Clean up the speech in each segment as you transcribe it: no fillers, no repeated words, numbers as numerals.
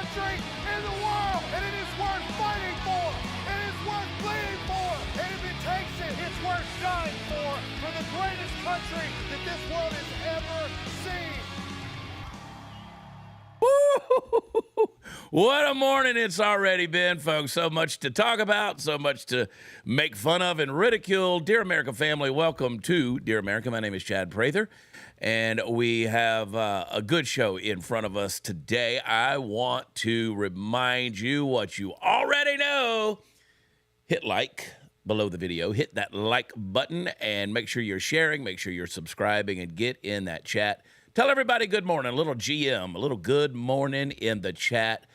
country in the world, and it is worth fighting for. It is worth bleeding for. And if it takes it, it's worth dying for the greatest country that this world has ever seen. Woo! What a morning it's already been, folks. So much to talk about, so much to make fun of and ridicule. Dear America family, welcome to Dear America. My name is Chad Prather, and we have a good show in front of us today. I want to remind you what you already know. Hit like below the video. Hit that like button and make sure you're sharing, make sure you're subscribing, and get in that chat. Tell everybody good morning, a little GM, a little good morning in the chat.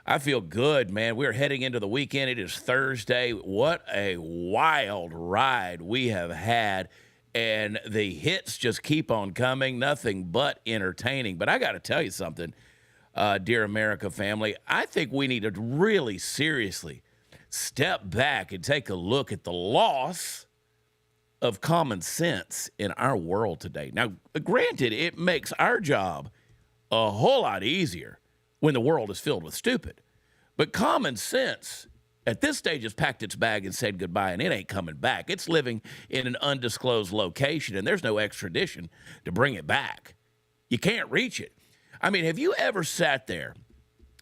I feel good, man. We're heading into the weekend. It is Thursday. What a wild ride we have had, and the hits just keep on coming. Nothing but entertaining. But I got to tell you something, dear America family. I think we need to really seriously step back and take a look at the loss of common sense in our world today. Now, granted, it makes our job a whole lot easier when the world is filled with stupid. But common sense at this stage has packed its bag and said goodbye, and it ain't coming back. It's living in an undisclosed location, and there's no extradition to bring it back. You can't reach it. I mean, have you ever sat there,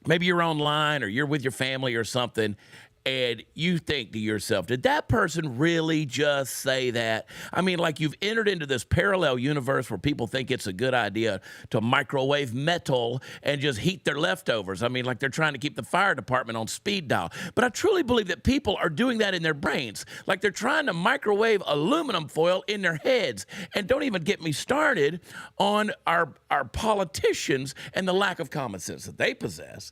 maybe you're online or you're with your family or something, and you think to yourself, did that person really just say that? I mean, like you've entered into this parallel universe where people think it's a good idea to microwave metal and just heat their leftovers. I mean, like they're trying to keep the fire department on speed dial. But I truly believe that people are doing that in their brains. Like they're trying to microwave aluminum foil in their heads. And don't even get me started on our politicians and the lack of common sense that they possess.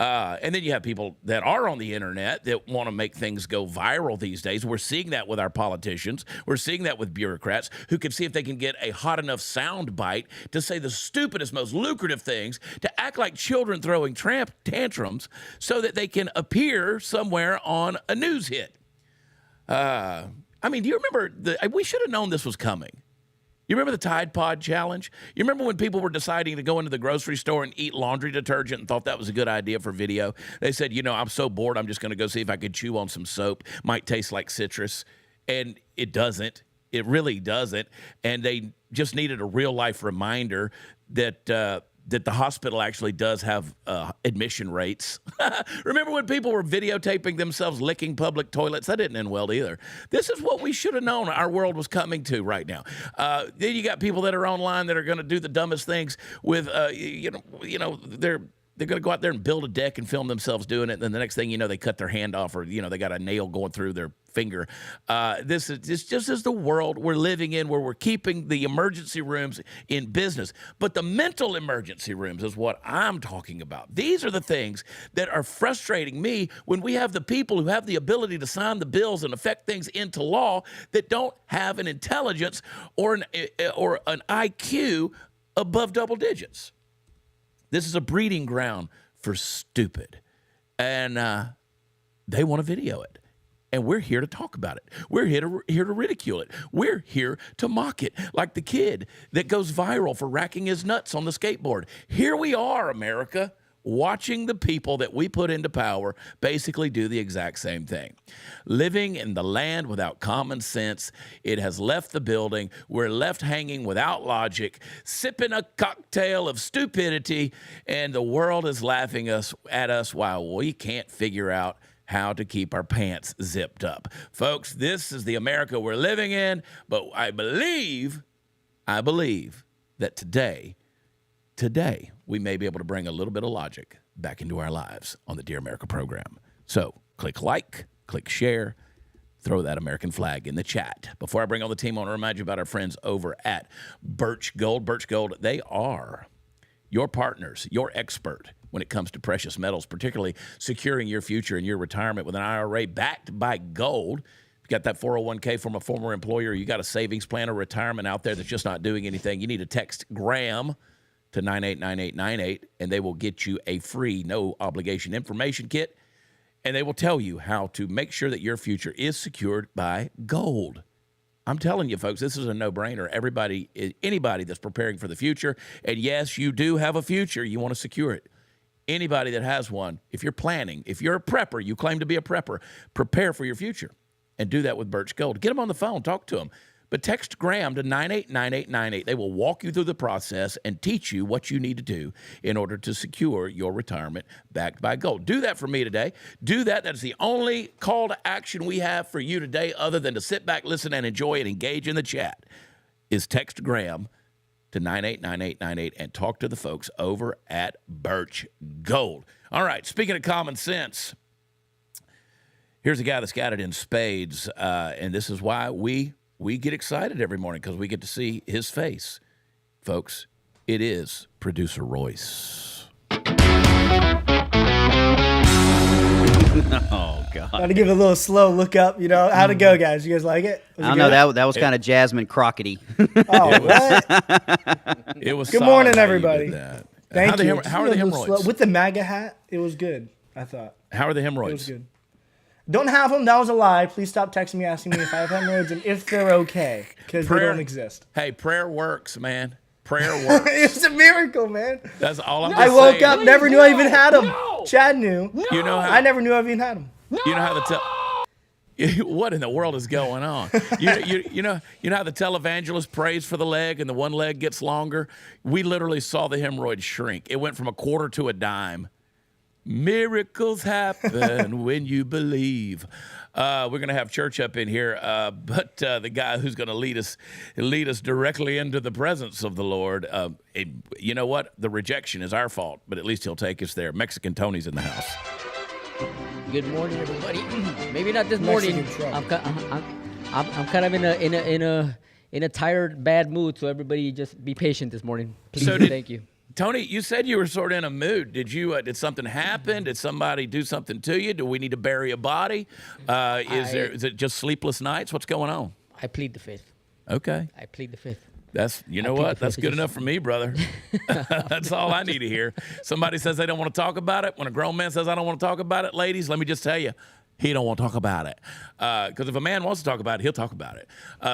And then you have people that are on the internet that want to make things go viral these days. We're seeing that with our politicians. We're seeing that with bureaucrats who can see if they can get a hot enough sound bite to say the stupidest, most lucrative things, to act like children throwing tantrums so that they can appear somewhere on a news hit. I mean, do you remember, we should have known this was coming. You remember the Tide Pod Challenge? You remember when people were deciding to go into the grocery store and eat laundry detergent and thought that was a good idea for video? They said, you know, I'm so bored, I'm just going to go see if I could chew on some soap. Might taste like citrus. And it doesn't. It really doesn't. And they just needed a real-life reminder that the hospital actually does have admission rates. Remember when people were videotaping themselves licking public toilets? That didn't end well either. This is what we should have known our world was coming to right now. Then you got people that are online that are going to do the dumbest things with, they're going to go out there and build a deck and film themselves doing it. And then the next thing you know, they cut their hand off, or, they got a nail going through their finger. This just is the world we're living in, where we're keeping the emergency rooms in business. But the mental emergency rooms is what I'm talking about. These are the things that are frustrating me when we have the people who have the ability to sign the bills and affect things into law that don't have an intelligence or an IQ above double digits. This is a breeding ground for stupid, and they want to video it, and we're here to talk about it. We're here to ridicule it. We're here to mock it, like the kid that goes viral for racking his nuts on the skateboard. Here we are, America, watching the people that we put into power basically do the exact same thing. Living in the land without common sense, it has left the building. We're left hanging without logic, sipping a cocktail of stupidity, and the world is laughing at us while we can't figure out how to keep our pants zipped up. Folks, this is the America we're living in, but I believe that today, we may be able to bring a little bit of logic back into our lives on the Dear America program. So click like, click share, throw that American flag in the chat. Before I bring on the team, I want to remind you about our friends over at Birch Gold. Birch Gold, they are your partners, your expert when it comes to precious metals, particularly securing your future and your retirement with an IRA backed by gold. You got that 401k from a former employer, you got a savings plan or retirement out there that's just not doing anything, you need to text Graham to 989898, and they will get you a free, no obligation information kit, and they will tell you how to make sure that your future is secured by gold. I'm telling you, folks, this is a no-brainer. Anybody that's preparing for the future, and yes, you do have a future, you want to secure it. anybody that has one, if you're planning, if you're a prepper, you claim to be a prepper, prepare for your future and do that with Birch Gold. Get them on the phone, talk to them. But text Graham to 989898. They will walk you through the process and teach you what you need to do in order to secure your retirement backed by gold. Do that for me today. Do that. That is the only call to action we have for you today, other than to sit back, listen, and enjoy and engage in the chat, is text Graham to 989898 and talk to the folks over at Birch Gold. All right, speaking of common sense, here's a guy that's got it in spades, and this is why we get excited every morning, because we get to see his face. Folks, it is Producer Royce. Oh, God. Got to give it a little slow look up. How'd it go, guys? You guys like it? I don't know. That was kind of Jasmine Crockett-y. Oh, what? It was. Good solid morning, how you everybody. did that. Thank you. How are the hemorrhoids? With the MAGA hat, it was good, I thought. How are the It was hemorrhoids? good. Don't have them. That was a lie. Please stop texting me asking me if I have hemorrhoids and if they're okay, because they don't exist. Hey, prayer works, man. Prayer works. It was a miracle, man. That's all I'm I just woke saying. up, never knew I even had them. Chad knew. You know how I never knew I even had them. You know how what in the world is going on? You know how the televangelist prays for the leg and the one leg gets longer? We literally saw the hemorrhoid shrink. It went from a quarter to a dime. Miracles happen when you believe. We're going to have church up in here, but the guy who's going to lead us directly into the presence of the Lord, you know what? The rejection is our fault, but at least he'll take us there. Mexican Tony's in the house. Good morning, everybody. Maybe not this morning. Mexican I'm kind of in a tired, bad mood. So everybody, just be patient this morning. Please, thank you. Tony, you said you were sort of in a mood. Did something happen? Did somebody do something to you? Do we need to bury a body? Is it just sleepless nights? What's going on? I plead the fifth. Okay. I plead the fifth. That's That's good enough for me, brother. That's all I need to hear. Somebody says they don't want to talk about it. When a grown man says I don't want to talk about it, ladies, let me just tell you, he don't want to talk about it. Because if a man wants to talk about it, he'll talk about it.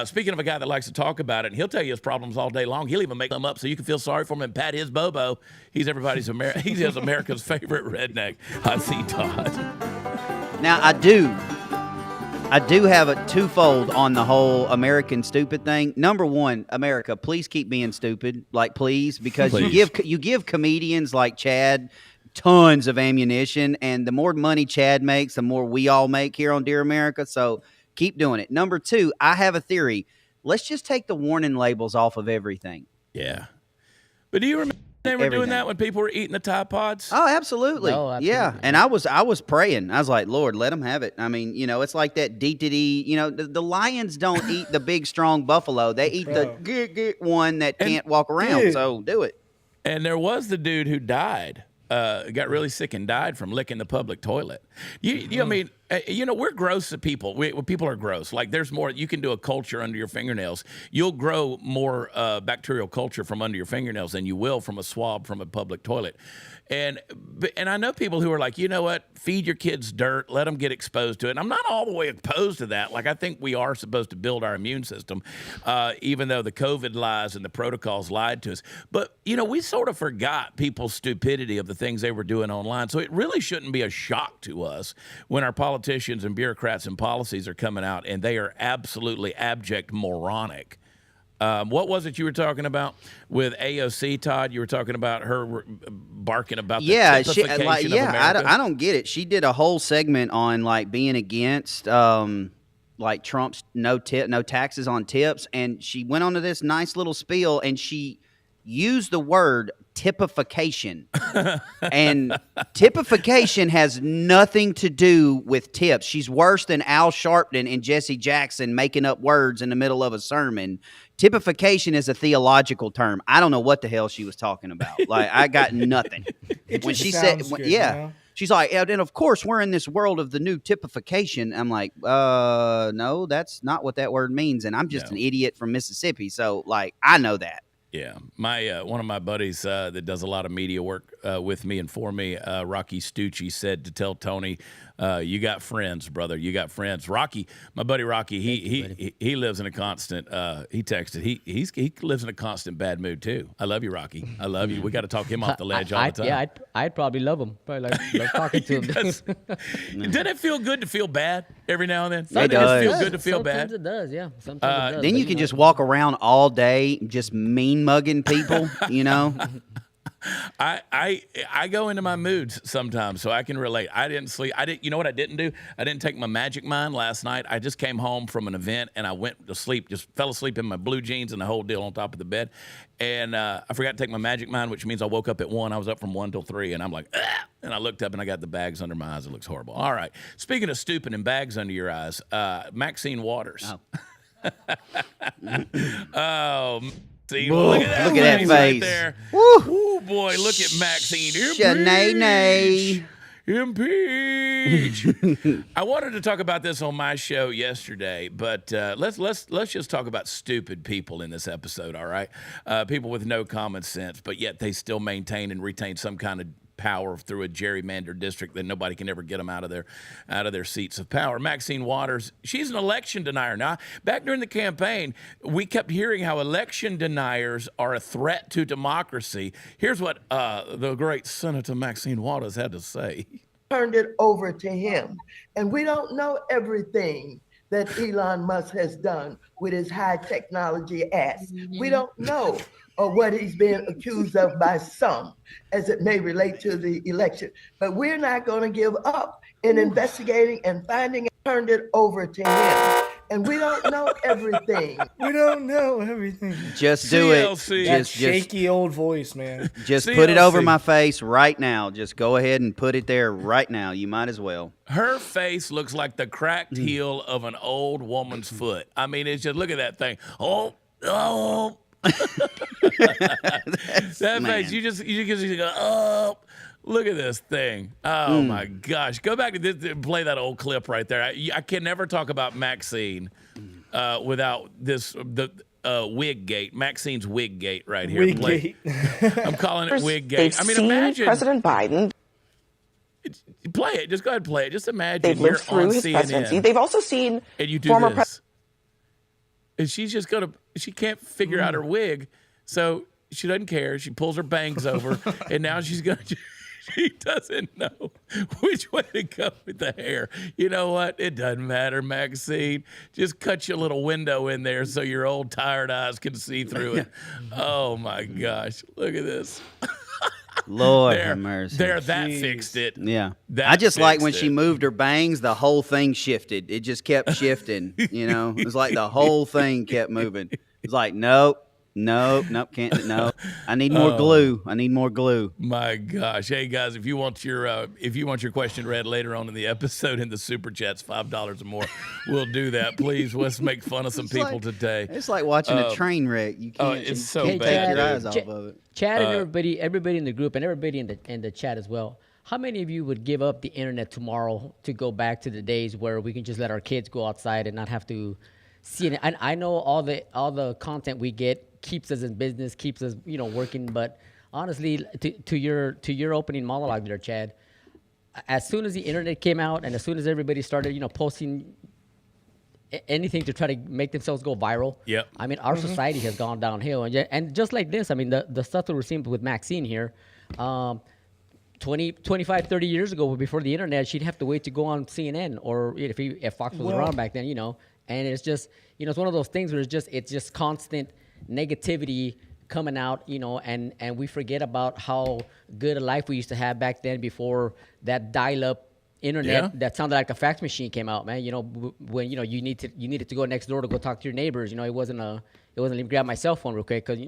Speaking of a guy that likes to talk about it, and he'll tell you his problems all day long. He'll even make them up so you can feel sorry for him and pat his bobo. He's America's favorite redneck. I see Todd. Now, I do have a twofold on the whole American stupid thing. Number one, America, please keep being stupid, please, because Please. you give comedians like Chad tons of ammunition, and the more money Chad makes, the more we all make here on Dear America. So keep doing it. Number two, I have a theory. Let's just take the warning labels off of everything. Yeah. But do you remember they were doing that when people were eating the Tide Pods? Oh, absolutely. No, absolutely. Yeah. And I was praying. I was like, Lord, let them have it. I mean, it's like that D-to-D, the lions don't eat the big, strong buffalo. They eat the one that can't walk around. Dude. So do it. And there was the dude who died, got really sick and died from licking the public toilet. I mean, we're gross people. People are gross. Like, there's more. You can do a culture under your fingernails. You'll grow more bacterial culture from under your fingernails than you will from a swab from a public toilet. And I know people who are like, you know what? Feed your kids dirt. Let them get exposed to it. And I'm not all the way opposed to that. Like, I think we are supposed to build our immune system, even though the COVID lies and the protocols lied to us. But, we sort of forgot people's stupidity of the things they were doing online. So it really shouldn't be a shock to us when our politicians and bureaucrats and policies are coming out and they are absolutely abject moronic. What was it you were talking about with AOC, Todd? You were talking about her barking about the typification of America. I don't get it. She did a whole segment on being against Trump's no taxes on tips, and she went on to this nice little spiel, and she used the word typification. And typification has nothing to do with tips. She's worse than Al Sharpton and Jesse Jackson making up words in the middle of a sermon. Typification is a theological term. I don't know what the hell she was talking about. I got nothing. When she said, she's like, and of course we're in this world of the new typification. I'm like, no, that's not what that word means. And I'm just an idiot from Mississippi. So I know that. Yeah, my one of my buddies that does a lot of media work with me and for me. Rocky Stucci said to tell Tony, you got friends, brother. You got friends. Rocky, my buddy Rocky, he lives in a constant. He texted. He lives in a constant bad mood too. I love you, Rocky. I love you. We got to talk him off the ledge all the time. Yeah, I'd probably love him. Probably like talking to him. Doesn't it feel good to feel bad every now and then? It does. It feel good to feel Sometimes bad. it does, yeah. Sometimes it does. Then you can just walk around all day just mean mugging people, you know? I go into my moods sometimes, so I can relate. I didn't sleep. You know what I didn't do? I didn't take my Magic Mind last night. I just came home from an event and I went to sleep. Just fell asleep in my blue jeans and the whole deal on top of the bed. And I forgot to take my Magic Mind, which means I woke up at 1. I was up from 1 till 3, and I'm like, ah! And I looked up and I got the bags under my eyes. It looks horrible. All right. Speaking of stupid and bags under your eyes, Maxine Waters. Oh. See, look at that face right there. Oh boy, look at Maxine. Shanae. Impeach. I wanted to talk about this on my show yesterday, but let's just talk about stupid people in this episode. All right, people with no common sense, but yet they still maintain and retain some kind of power through a gerrymandered district that nobody can ever get them out of their seats of power. Maxine Waters, she's an election denier. Now, back during the campaign, we kept hearing how election deniers are a threat to democracy. Here's what the great Senator Maxine Waters had to say. Turned it over to him. And we don't know everything that Elon Musk has done with his high technology ass. We don't know what he's being accused of by some, as it may relate to the election. But we're not going to give up in investigating and finding it. Turned it over to him. And we don't know everything. We don't know everything. Just do it. That shaky old voice, man. Just put it over my face right now. Just go ahead and put it there right now. You might as well. Her face looks like the cracked heel of an old woman's foot. I mean, it's just, look at that thing. Oh. That face, you just go, oh, look at this thing. Oh my gosh. Go back to this and play that old clip right there. I can never talk about Maxine without the wig gate. Maxine's wig gate right here. Wig gate. I'm calling it wig gate. I mean, imagine President Biden. Play it. Just go ahead and play it. Just imagine They've you're lived through on his CNN, presidency. They've also seen and you do former this. And she's just she can't figure out her wig, so she doesn't care. She pulls her bangs over, and now she doesn't know which way to go with the hair. You know what? It doesn't matter, Maxine. Just cut your little window in there so your old tired eyes can see through it. Oh my gosh, look at this. Lord have mercy. That fixed it. Yeah. That I just like when fixed she it. moved her bangs, the whole thing shifted. It just kept shifting, you know. It was like the whole thing kept moving. It's like, nope, can't, no. I need more glue. I need more glue. My gosh. Hey guys, if you want your question read later on in the episode in the super chats, $5 or more, we'll do that. Please, let's make fun of some people today. It's like watching a train wreck. You can't, it's you so can't bad, take your eyes dude. off of it. Chad and everybody in the group and everybody in the chat as well. How many of you would give up the internet tomorrow to go back to the days where we can just let our kids go outside and not have to see it? I know all the content we get keeps us in business, keeps us working. But honestly, to your opening monologue there, Chad, as soon as the internet came out and as soon as everybody started posting anything to try to make themselves go viral. Yep. I mean, our society has gone downhill, and just like this, I mean, the stuff that we're seeing with Maxine here, 25, 30 years ago, before the internet, she'd have to wait to go on CNN or if Fox was around back then, and it's just, it's one of those things where it's just constant negativity coming out, and we forget about how good a life we used to have back then before that dial-up internet that sounded like a fax machine came out, man. When you needed to go next door to go talk to your neighbors. It wasn't even grab my cell phone real quick because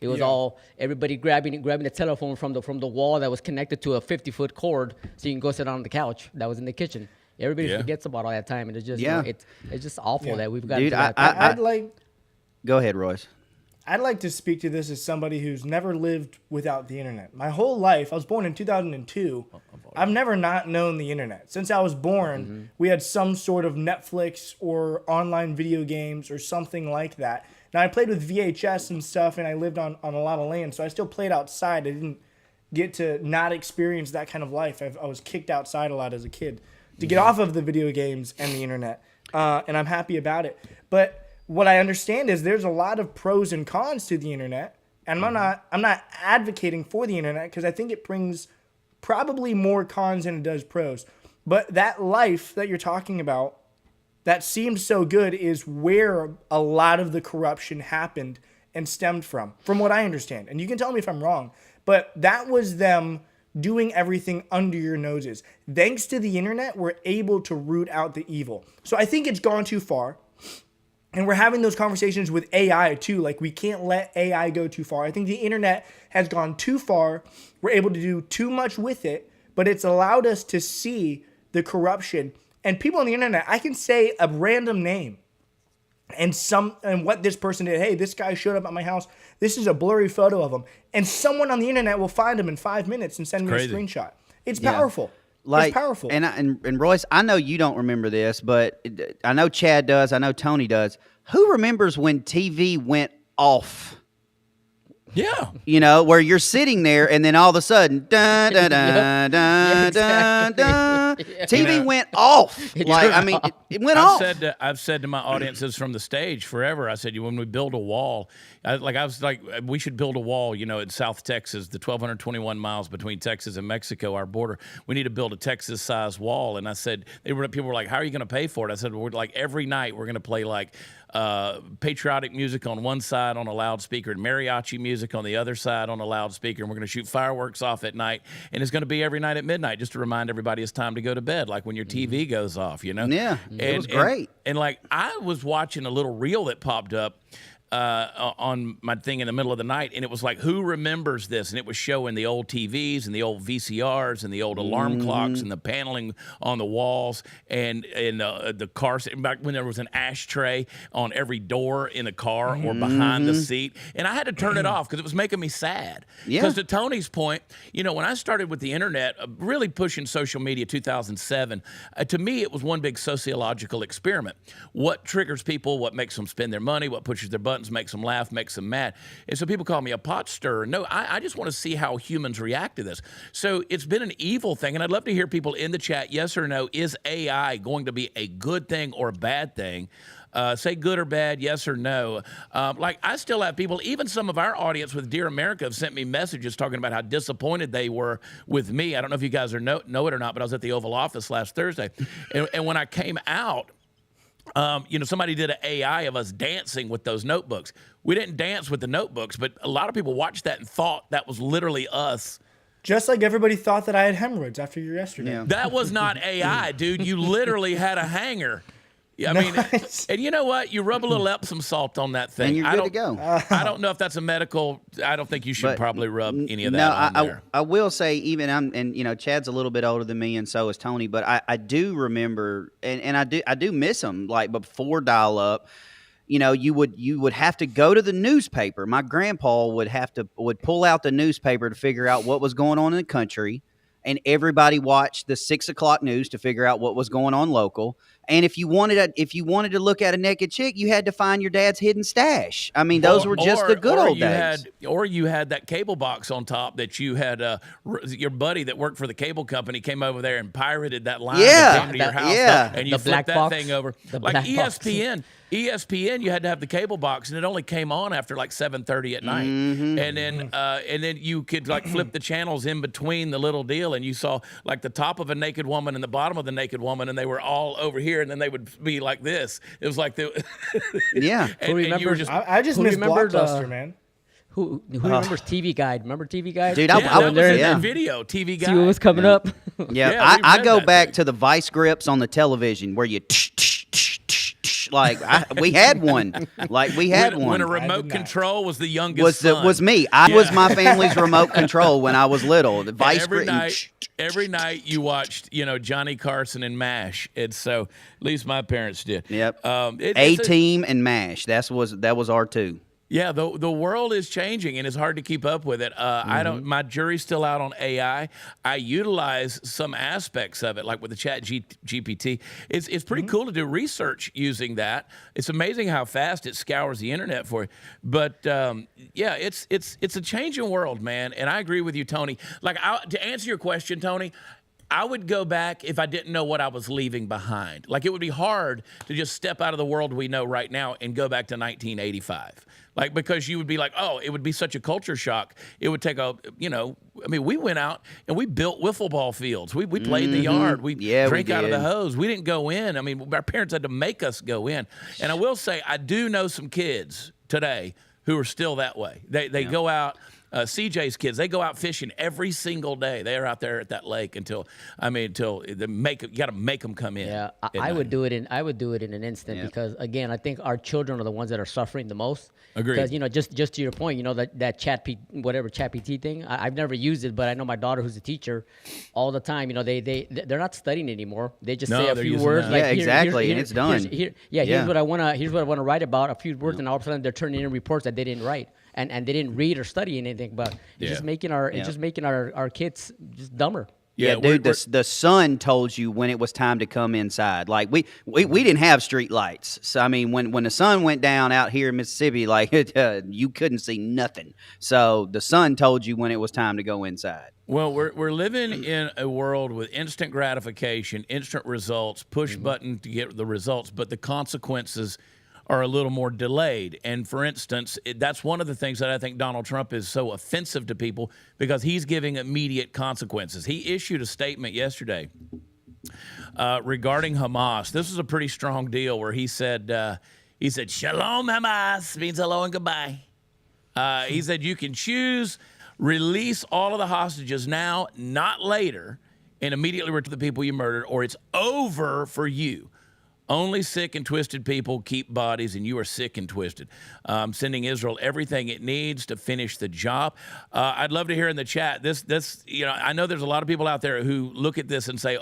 it was all everybody grabbing the telephone from the wall that was connected to a 50-foot cord so you can go sit on the couch that was in the kitchen. Everybody forgets about all that time, and it's just it's just awful that we've got. Dude, I'd like. Go ahead, Royce. I'd like to speak to this as somebody who's never lived without the internet. My whole life, I was born in 2002. I've never not known the internet. Since I was born, we had some sort of Netflix or online video games or something like that. Now, I played with VHS and stuff, and I lived on a lot of land, so I still played outside. I didn't get to not experience that kind of life. I was kicked outside a lot as a kid to get off of the video games and the internet, and I'm happy about it. But what I understand is there's a lot of pros and cons to the internet, and I'm not advocating for the internet because I think it brings probably more cons than it does pros. But that life that you're talking about that seems so good is where a lot of the corruption happened and stemmed from what I understand. And you can tell me if I'm wrong, but that was them doing everything under your noses. Thanks to the internet, we're able to root out the evil. So I think it's gone too far. And we're having those conversations with AI too. Like, we can't let AI go too far. I think the internet has gone too far. We're able to do too much with it, but it's allowed us to see the corruption. And people on the internet, I can say a random name and what this person did. Hey, this guy showed up at my house. This is a blurry photo of him. And someone on the internet will find him in 5 minutes and send me a screenshot. It's powerful. Like, it's powerful. And Royce, I know you don't remember this, but I know Chad does. I know Tony does. Who remembers when TV went off? Yeah. You know, where you're sitting there and then all of a sudden, dun, dun, dun, dun, dun, dun, TV went off. Like, I mean, it went off. I've said to my audiences from the stage forever, I said, when we build a wall, we should build a wall, in South Texas, the 1,221 miles between Texas and Mexico, our border. We need to build a Texas-sized wall. And I said, people were like, how are you going to pay for it? I said, every night we're going to play patriotic music on one side on a loudspeaker and mariachi music on the other side on a loudspeaker, and we're going to shoot fireworks off at night, and it's going to be every night at midnight just to remind everybody it's time to go to bed, like when your TV goes off, Yeah, it was great. And I was watching a little reel that popped up on my thing in the middle of the night, and it was like, who remembers this? And it was showing the old TVs and the old VCRs and the old alarm clocks and the paneling on the walls and the car, back when there was an ashtray on every door in the car or behind the seat. And I had to turn it off because it was making me sad. Because to Tony's point, when I started with the internet, really pushing social media 2007, to me it was one big sociological experiment. What triggers people, what makes them spend their money, what pushes their buttons, makes them laugh, makes them mad. And so people call me a pot stirrer. No, I just want to see how humans react to this. So it's been an evil thing, and I'd love to hear people in the chat, yes or no, is AI going to be a good thing or a bad thing? Say good or bad, yes or no. I still have people, even some of our audience with Dear America have sent me messages talking about how disappointed they were with me. I don't know if you guys know it or not, but I was at the Oval Office last Thursday. And when I came out, somebody did an AI of us dancing with those notebooks. We didn't dance with the notebooks, but a lot of people watched that and thought that was literally us. Just like everybody thought that I had hemorrhoids after your yesterday. Yeah. That was not AI, dude. You literally had a hanger. Yeah, I mean, and you know what? You rub a little Epsom salt on that thing. And you're good to go. I don't know if that's a medical. I don't think you should probably rub any of that on there. I will say, Chad's a little bit older than me, and so is Tony. But I do remember, and I do miss him. Like before dial up, you would have to go to the newspaper. My grandpa would pull out the newspaper to figure out what was going on in the country. And everybody watched the 6 o'clock news to figure out what was going on local. And if you wanted to look at a naked chick, you had to find your dad's hidden stash. I mean, those were just the good old days. Or you had that cable box on top that you had. Your buddy that worked for the cable company came over there and pirated that line that came to your house. And you flipped that thing over. Like ESPN. ESPN, you had to have the cable box, and it only came on after like 7:30 at night. And then you could flip the channels in between the little deal, and you saw like the top of a naked woman and the bottom of the naked woman, and they were all over here, and then they would be like this. It was like the I just miss Blockbuster, man. Who remembers TV Guide? Remember TV Guide? Dude, video TV Guide. See what was coming up? I go back to the vice grips on the television where you we had one. When a remote control was the youngest son. Was me. I was my family's remote control when I was little. The vice grip. Every night you watched, Johnny Carson and MASH. And so at least my parents did. Yep. A-Team and MASH. That was our two. Yeah, the world is changing and it's hard to keep up with it. I don't. My jury's still out on AI. I utilize some aspects of it, like with the Chat GPT. It's pretty cool to do research using that. It's amazing how fast it scours the internet for you. But yeah, it's a changing world, man. And I agree with you, Tony. Like to answer your question, Tony, I would go back if I didn't know what I was leaving behind. Like, it would be hard to just step out of the world we know right now and go back to 1985. Like, because you would be like, oh, it would be such a culture shock. It would take we went out and we built wiffle ball fields. We played the yard. We drank out of the hose. We didn't go in. I mean, our parents had to make us go in. And I will say, I do know some kids today who are still that way. They go out. CJ's kids, they go out fishing every single day. They're out there at that lake until you got to make them come in. Yeah, I would do it in an instant because, again, I think our children are the ones that are suffering the most. Agreed. Because just to your point, that ChatGPT thing. I've never used it, but I know my daughter, who's a teacher, all the time. They're not studying anymore. They just say a few words. Like, exactly, and it's done. Here's what I want to write about. A few words, and all of a sudden they're turning in reports that they didn't write. And they didn't read or study anything, but it's just making our kids just dumber. Yeah, dude, the sun told you when it was time to come inside. Like, we didn't have street lights. So, I mean, when the sun went down out here in Mississippi, like, you couldn't see nothing. So the sun told you when it was time to go inside. Well, we're living in a world with instant gratification, instant results, push button to get the results, but the consequences are a little more delayed. And for instance, that's one of the things that I think Donald Trump is so offensive to people, because he's giving immediate consequences. He issued a statement yesterday regarding Hamas. This is a pretty strong deal where he said, "Shalom Hamas," means hello and goodbye. He said, "You can choose, release all of the hostages now, not later, and immediately return the people you murdered, or it's over for you. Only sick and twisted people keep bodies, and you are sick and twisted." Sending Israel everything it needs to finish the job. I'd love to hear in the chat. I know there's a lot of people out there who look at this and say,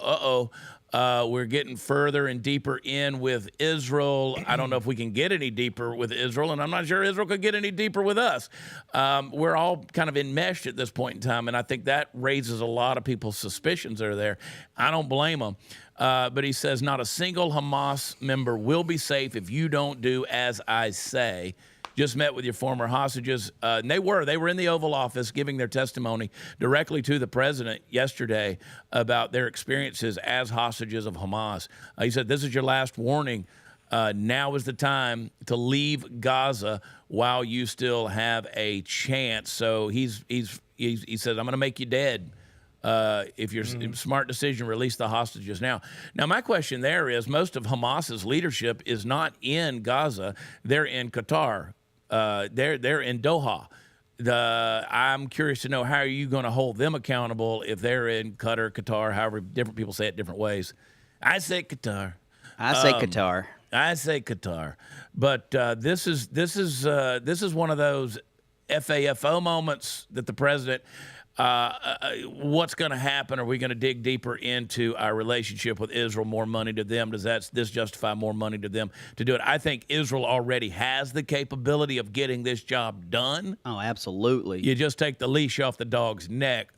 we're getting further and deeper in with Israel. I don't know if we can get any deeper with Israel, and I'm not sure Israel could get any deeper with us. We're all kind of enmeshed at this point in time, and I think that raises a lot of people's suspicions that are there. I don't blame them. But he says, not a single Hamas member will be safe if you don't do as I say. Just met with your former hostages. And they were in the Oval Office giving their testimony directly to the president yesterday about their experiences as hostages of Hamas. He said, this is your last warning. Now is the time to leave Gaza while you still have a chance. So he says, I'm going to make you dead. If you're smart decision, release the hostages now. Now, my question there is, most of Hamas's leadership is not in Gaza. They're in Qatar. They're in Doha. I'm curious to know, how are you going to hold them accountable if they're in Qatar, however different people say it different ways. I say Qatar. I say Qatar. I say Qatar. But this is one of those FAFO moments that the president. What's going to happen? Are we going to dig deeper into our relationship with Israel? More money to them? Does this justify more money to them to do it? I think Israel already has the capability of getting this job done. Oh, absolutely. You just take the leash off the dog's neck.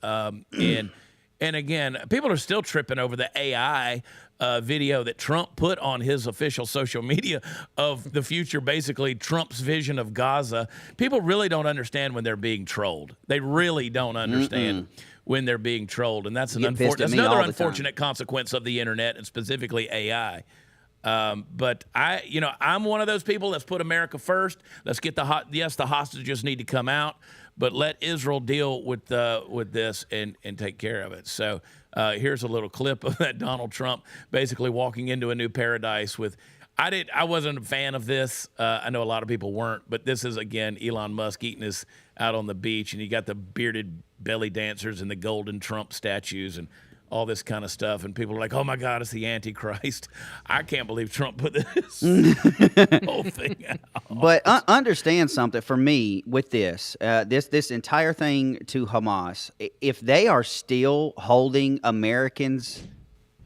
And again, people are still tripping over the AI video that Trump put on his official social media of the future, basically Trump's vision of Gaza. People really don't understand when they're being trolled. They really don't understand when they're being trolled. And that's another unfortunate consequence of the internet, and specifically AI. But I'm one of those people that's put America first. Let's get the hostages need to come out, but let Israel deal with this and take care of it. So here's a little clip of that Donald Trump basically walking into a new paradise with. I wasn't a fan of this. I know a lot of people weren't, but this is, again, Elon Musk eating his out on the beach, and you got the bearded belly dancers and the golden Trump statues and all this kind of stuff, and people are like, oh my God, it's the Antichrist. I can't believe Trump put this whole thing out. But understand something for me with this entire thing to Hamas. If they are still holding Americans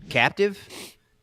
captive,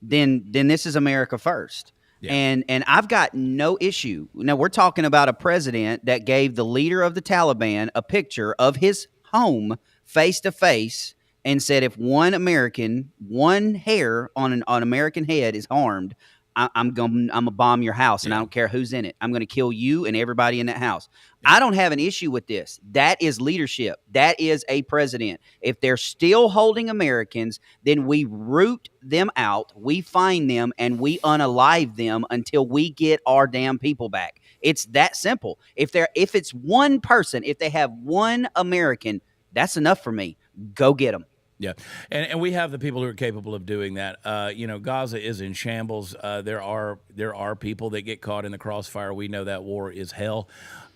then this is America first. Yeah. And I've got no issue. Now, we're talking about a president that gave the leader of the Taliban a picture of his home face to face and said, if one American, one hair on an American head is harmed, I'm gonna bomb your house, and I don't care who's in it. I'm gonna kill you and everybody in that house. I don't have an issue with this. That is leadership. That is a president. If they're still holding Americans, then we root them out, we find them, and we unalive them until we get our damn people back. It's that simple. If it's one person, if they have one American, that's enough for me. Go get them. Yeah, and we have the people who are capable of doing that. Gaza is in shambles. There are people that get caught in the crossfire. We know that war is hell,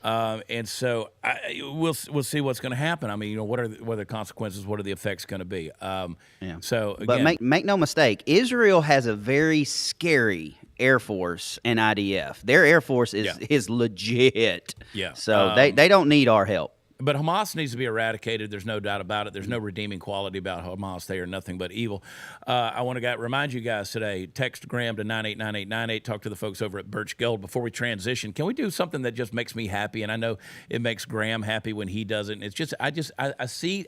and so we'll see what's going to happen. I mean, what are the consequences? What are the effects going to be? So, again, but make no mistake, Israel has a very scary Air Force and IDF. Their Air Force is legit. Yeah. So they don't need our help. But Hamas needs to be eradicated. There's no doubt about it. There's no redeeming quality about Hamas. They are nothing but evil. I want to remind you guys today, text Graham to 989898. Talk to the folks over at Birch Gold. Before we transition, can we do something that just makes me happy? And I know it makes Graham happy when he does it. And it's just I just see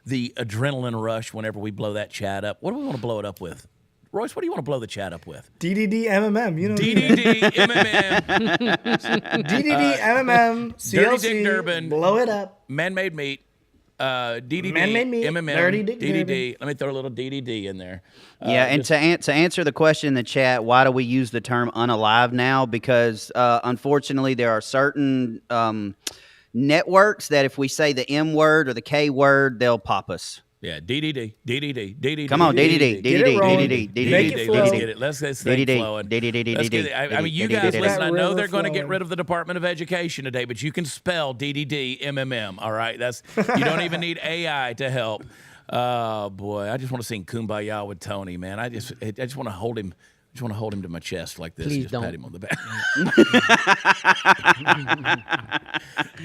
the adrenaline rush whenever we blow that chat up. What do we want to blow it up with? Royce, what do you want to blow the chat up with? DDD MMM. You know. DDD MMM. DDD MMM. CLC. Dirty Dick Durbin. Blow it up. Man-made meat. DDD. Man-made meat. MMM. Dirty Dick DDD. Durbin. Let me throw a little DDD in there. And to answer the question in the chat, why do we use the term unalive now? Because unfortunately, there are certain networks that if we say the M word or the K word, they'll pop us. Yeah, DDD. Come on, DDD. Let's get it. Let's get this thing flowing. I mean, you guys listen, I know they're going to get rid of the Department of Education today, but you can spell DDD MMM, all right? You don't even need AI to help. Oh, boy. I just want to sing Kumbaya with Tony, man. I just want to hold him. I just want to hold him to my chest like this. Please and just don't. pat him on the back.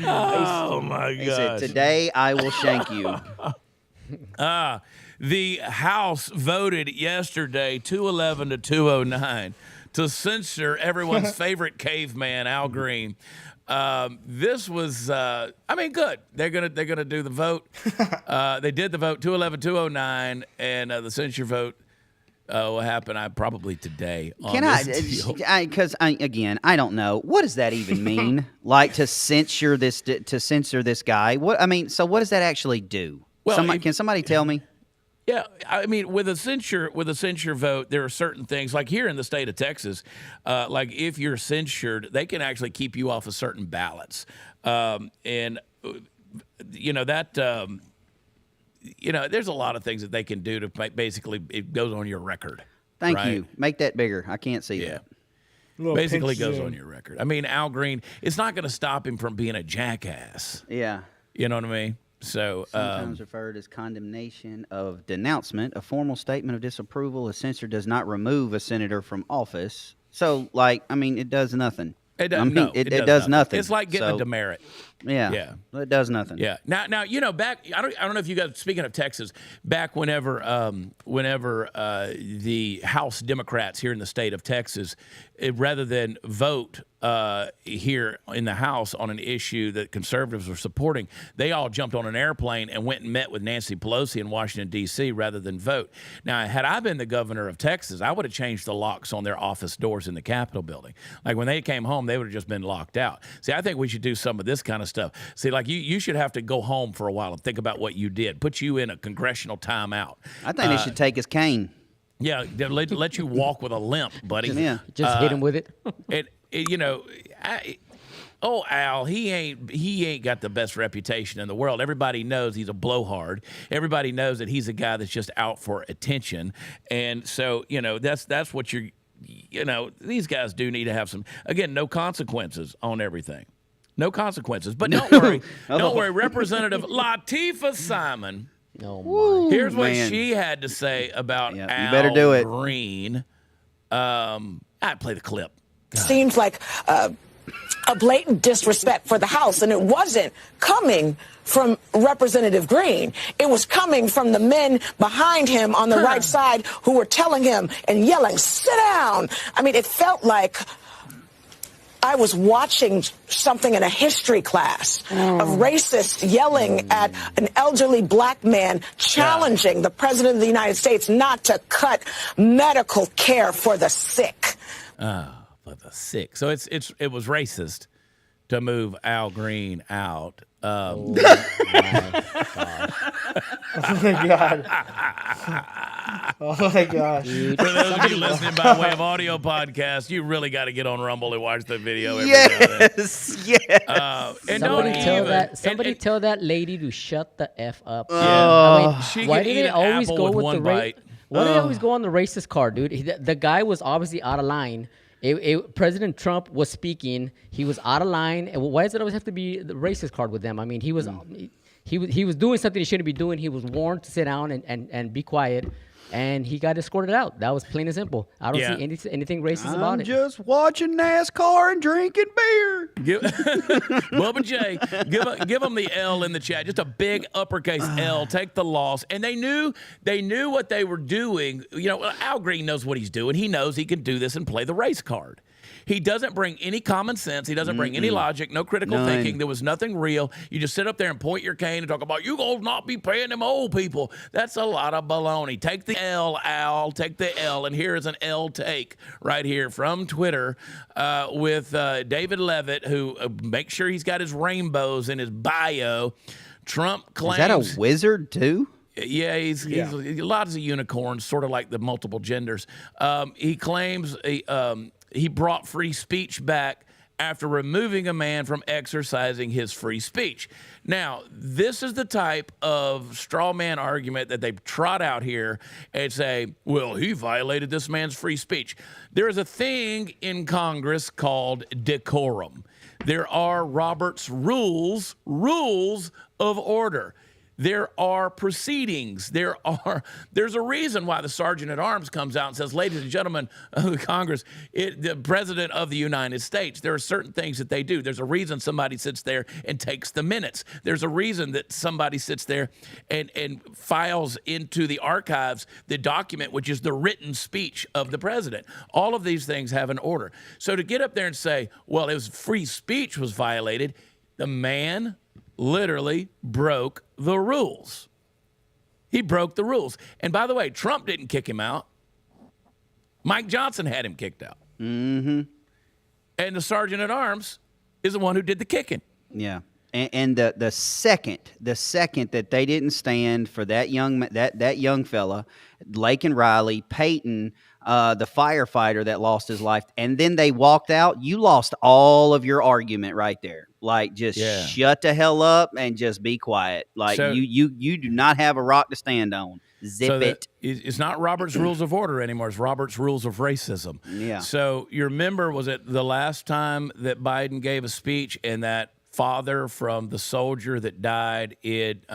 Oh, my He gosh. said, today I will shank you. The House voted yesterday 211 to 209 to censure everyone's favorite caveman, Al Green. This was, good. They're gonna do the vote. They did the vote 211-209, and the censure vote will happen probably today. Because I don't know, what does that even mean? Like to censure this guy? So what does that actually do? Well, can somebody tell me? Yeah, I mean, with a censure vote, there are certain things, like here in the state of Texas, like if you're censured, they can actually keep you off of certain ballots, and there's a lot of things that they can do to basically it goes on your record. Thank right? you. Make that bigger. I can't see that. Basically goes on your record. I mean, Al Green, it's not going to stop him from being a jackass. Yeah. You know what I mean? So sometimes referred as condemnation of denouncement, a formal statement of disapproval. A censure does not remove a senator from office. So, it does nothing. It does, it does nothing. It's like getting a demerit. Yeah. It does nothing. Yeah. Now, back. I don't know if you guys. Speaking of Texas, back whenever the House Democrats here in the state of Texas, rather than vote here in the House on an issue that conservatives were supporting, they all jumped on an airplane and went and met with Nancy Pelosi in Washington, D.C. rather than vote. Now, had I been the governor of Texas, I would have changed the locks on their office doors in the Capitol building. Like when they came home, they would have just been locked out. See, I think we should do some of this kind of stuff. See, like you should have to go home for a while and think about what you did. Put you in a congressional timeout. I think they should take his cane. Yeah, let you walk with a limp, buddy. Just hit him with it. Al, he ain't got the best reputation in the world. Everybody knows he's a blowhard. Everybody knows that he's a guy that's just out for attention. And so, that's what these guys do need to have some, again, no consequences on everything. No consequences. But don't worry. Don't worry. Representative Latifah Simon. Oh, my. Here's what she had to say about Al you better do it. Green. I play the clip. Seems like a blatant disrespect for the House. And it wasn't coming from Representative Green. It was coming from the men behind him on the right side who were telling him and yelling, sit down. I mean, it felt like I was watching something in a history class of racists yelling at an elderly black man challenging the president of the United States not to cut medical care for the sick. For the sick. So it was racist to move Al Green out. Oh my God. Oh my gosh. For those of you listening by way of audio podcast, you really got to get on Rumble and watch the video. Yes. And Somebody tell that lady to shut the F up. Why do they always go with the bite? Why do they always go on the racist card, dude? The guy was obviously out of line. President Trump was speaking. He was out of line. And why does it always have to be the racist card with them? I mean, he was doing something he shouldn't be doing. He was warned to sit down and be quiet. And he got escorted out. That was plain and simple. I don't see anything racist about it. I'm just watching NASCAR and drinking beer. Bubba J, give them the L in the chat. Just a big uppercase L. Take the loss. And they knew what they were doing. You know, Al Green knows what he's doing. He knows he can do this and play the race card. He doesn't bring any common sense. He doesn't bring any logic, no critical thinking. There was nothing real. You just sit up there and point your cane and talk about, you gonna not be paying them old people. That's a lot of baloney. Take the L, Al. Take the L. And here is an L take right here from Twitter with David Levitt, who make sure he's got his rainbows in his bio. Trump claims... Is that a wizard, too? Yeah, he's lots of unicorns, sort of like the multiple genders. He claims... he brought free speech back after removing a man from exercising his free speech. Now, this is the type of straw man argument that they trot out here and say, well, he violated this man's free speech. There is a thing in Congress called decorum. There are Robert's rules of order. There are proceedings. There's a reason why the sergeant at arms comes out and says, ladies and gentlemen of the Congress, the president of the United States, there are certain things that they do. There's a reason somebody sits there and takes the minutes. There's a reason that somebody sits there and files into the archives the document, which is the written speech of the president. All of these things have an order. So to get up there and say, well, it was free speech was violated, the man literally broke the rules. He broke the rules. And by the way, Trump didn't kick him out. Mike Johnson had him kicked out. Mm-hmm. And the sergeant at arms is the one who did the kicking. Yeah. And the second that they didn't stand for that young fella, Laken Riley, Peyton, the firefighter that lost his life, and then they walked out, you lost all of your argument right there. Like, just shut the hell up and just be quiet. Like, so, you do not have a rock to stand on. Zip it. It's not Robert's Rules of Order anymore. It's Robert's Rules of Racism. Yeah. So you remember, was it the last time that Biden gave a speech and that father from the soldier that died at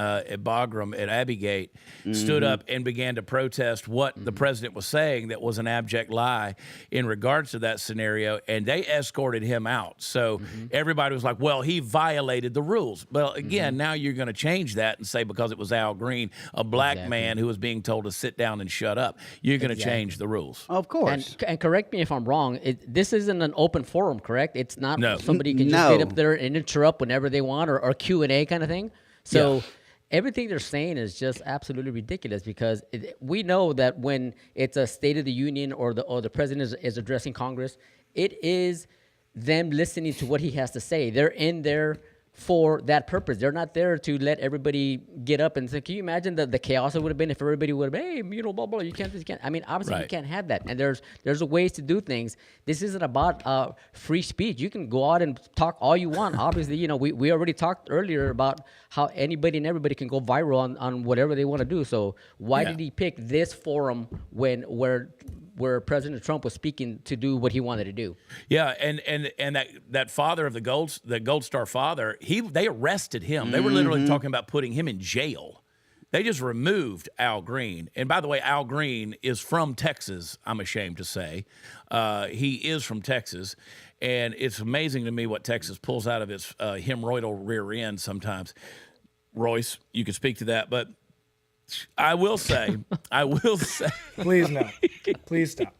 Bagram at Abbey stood up and began to protest what the president was saying that was an abject lie in regards to that scenario, and they escorted him out. So everybody was like, well, he violated the rules. Well, again, now you're going to change that and say because it was Al Green, a black man who was being told to sit down and shut up, you're going to change the rules. Of course. And correct me if I'm wrong, this isn't an open forum, correct? It's not somebody can just get up there and interrupt whenever they want or Q&A kind of thing. So everything they're saying is just absolutely ridiculous because we know that when it's a State of the Union or the president is addressing Congress, it is them listening to what he has to say. They're in there for that purpose. They're not there to let everybody get up and say, can you imagine the chaos it would have been if everybody would have been, hey, blah, blah, you can't. I mean, obviously you can't have that. And there's ways to do things. This isn't about free speech. You can go out and talk all you want. Obviously, we already talked earlier about how anybody and everybody can go viral on whatever they want to do. So why did he pick this forum where President Trump was speaking to do what he wanted to do? Yeah, and that father of the Gold Star father, they arrested him. They were literally talking about putting him in jail They just removed Al Green. And by the way, Al Green is from Texas, I'm ashamed to say. He is from Texas. And it's amazing to me what Texas pulls out of its hemorrhoidal rear end sometimes. Royce, you can speak to that. But I will say. Please no. Please stop.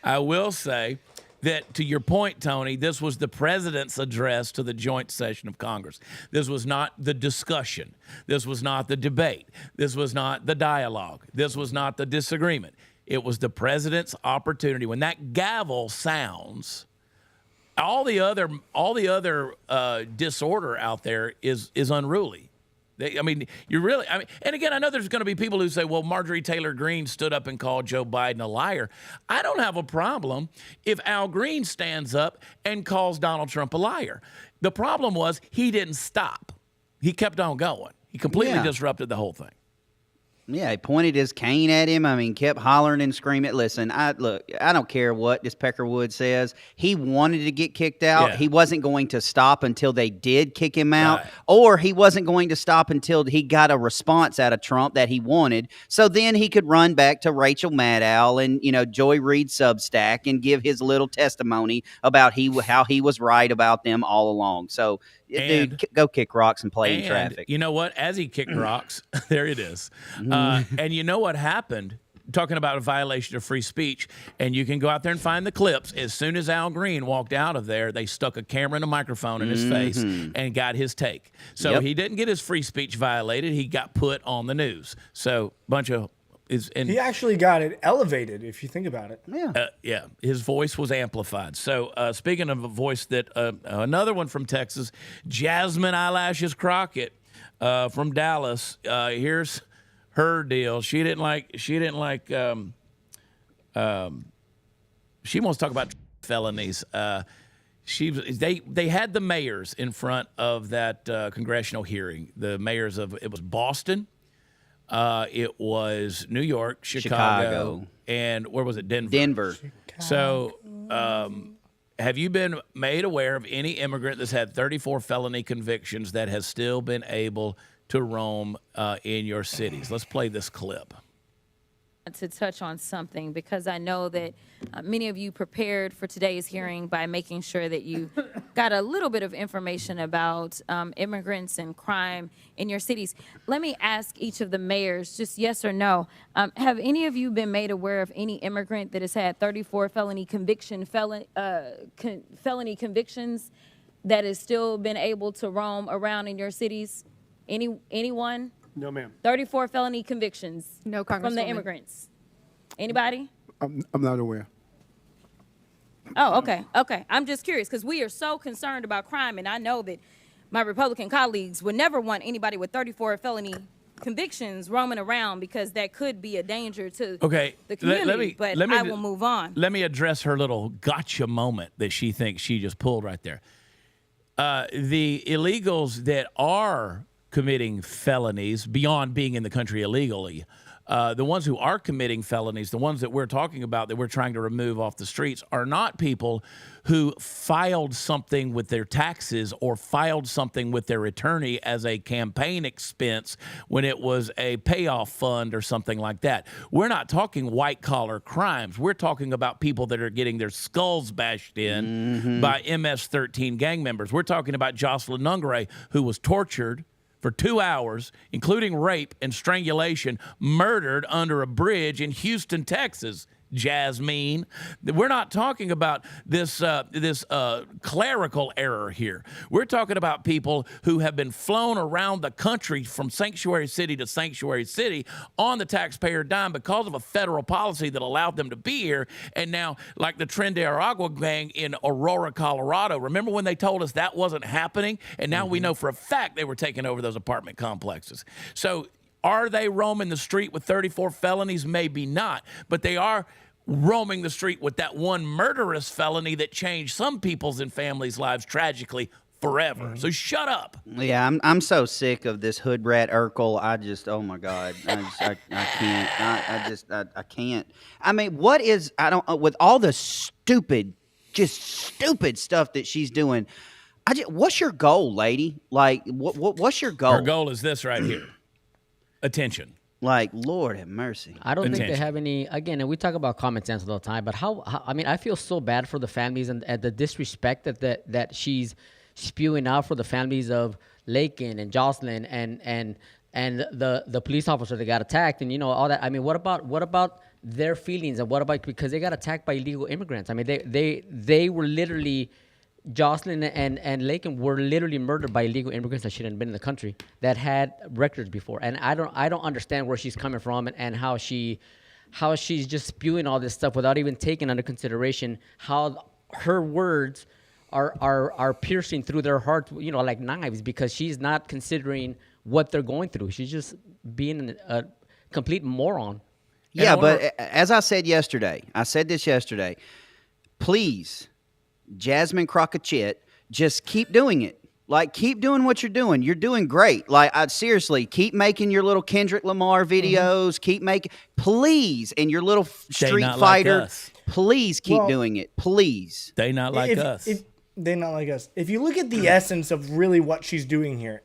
I will say that, to your point, Tony, this was the president's address to the joint session of Congress. This was not the discussion. This was not the debate. This was not the dialogue. This was not the disagreement. It was the president's opportunity. When that gavel sounds, all the other disorder out there is unruly. And again, I know there's going to be people who say, well, Marjorie Taylor Greene stood up and called Joe Biden a liar. I don't have a problem if Al Green stands up and calls Donald Trump a liar. The problem was he didn't stop. He kept on going. He completely disrupted the whole thing. Yeah, he pointed his cane at him. I mean, kept hollering and screaming. Listen, I don't care what this Peckerwood says. He wanted to get kicked out. Yeah. He wasn't going to stop until they did kick him out, Right. or he wasn't going to stop until he got a response out of Trump that he wanted. So then he could run back to Rachel Maddow and, Joy Reid Substack and give his little testimony about how he was right about them all along. So, dude, go kick rocks and play in traffic. You know what? As he kicked rocks, there it is. And you know what happened? Talking about a violation of free speech, and you can go out there and find the clips. As soon as Al Green walked out of there, they stuck a camera and a microphone in his face and got his take. So he didn't get his free speech violated. He got put on the news. So he actually got it elevated, if you think about it. Yeah. His voice was amplified. So speaking of a voice that another one from Texas, Jasmine Eyelashes Crockett from Dallas. Here's her deal. She wants to talk about felonies. They had the mayors in front of that congressional hearing. The mayors it was Boston. It was New York, Chicago, and where was it? Denver. So, have you been made aware of any immigrant that's had 34 felony convictions that has still been able to roam in your cities? Let's play this clip. To touch on something, because I know that many of you prepared for today's hearing by making sure that you got a little bit of information about immigrants and crime in your cities. Let me ask each of the mayors, just yes or no, have any of you been made aware of any immigrant that has had 34 felony convictions that has still been able to roam around in your cities? Anyone? No, ma'am. 34 felony convictions. No, from the immigrants. Anybody? I'm not aware. Oh, okay. I'm just curious because we are so concerned about crime, and I know that my Republican colleagues would never want anybody with 34 felony convictions roaming around because that could be a danger to the community. I will move on. Let me address her little gotcha moment that she thinks she just pulled right there. The illegals that are committing felonies beyond being in the country illegally, the ones who are committing felonies, the ones that we're talking about that we're trying to remove off the streets, are not people who filed something with their taxes or filed something with their attorney as a campaign expense when it was a payoff fund or something like that. We're not talking white-collar crimes. We're talking about people that are getting their skulls bashed in by MS-13 gang members. We're talking about Jocelyn Nungare, who was tortured for 2 hours, including rape and strangulation, murdered under a bridge in Houston, Texas. Jasmine, we're not talking about this clerical error here. We're talking about people who have been flown around the country from sanctuary city to sanctuary city on the taxpayer dime because of a federal policy that allowed them to be here. And now, like the Tren de Aragua gang in Aurora, Colorado, remember when they told us that wasn't happening? And now we know for a fact they were taking over those apartment complexes. So are they roaming the street with 34 felonies? Maybe not, but they are roaming the street with that one murderous felony that changed some people's and families' lives tragically forever. So shut up. Yeah, I'm so sick of this hood rat Urkel. I just, oh my God, I can't. I can't. I mean, with all the stupid stuff that she's doing. What's your goal, lady? Like, what's your goal? Her goal is this right here. attention. Like, Lord have mercy. I don't think they Attention. have any. Again, and we talk about common sense all the time, but how I mean, I feel so bad for the families and the disrespect that she's spewing out for the families of Lakin and Jocelyn and the police officer that got attacked and all that. I mean, what about their feelings and what about because they got attacked by illegal immigrants? I mean, they were literally. Jocelyn and Lakin were literally murdered by illegal immigrants that shouldn't have been in the country that had records before. And I don't understand where she's coming from and how she's just spewing all this stuff without even taking under consideration how her words are piercing through their hearts, like knives, because she's not considering what they're going through. She's just being a complete moron. Yeah, but as I said yesterday, please, Jasmine Crockett, just keep doing it. Like, keep doing what you're doing. You're doing great. Like, seriously, keep making your little Kendrick Lamar videos. Keep making, please, and your little Street Fighter. Like please keep doing it. Please. They not like us. They not like us. If you look at the essence of really what she's doing here,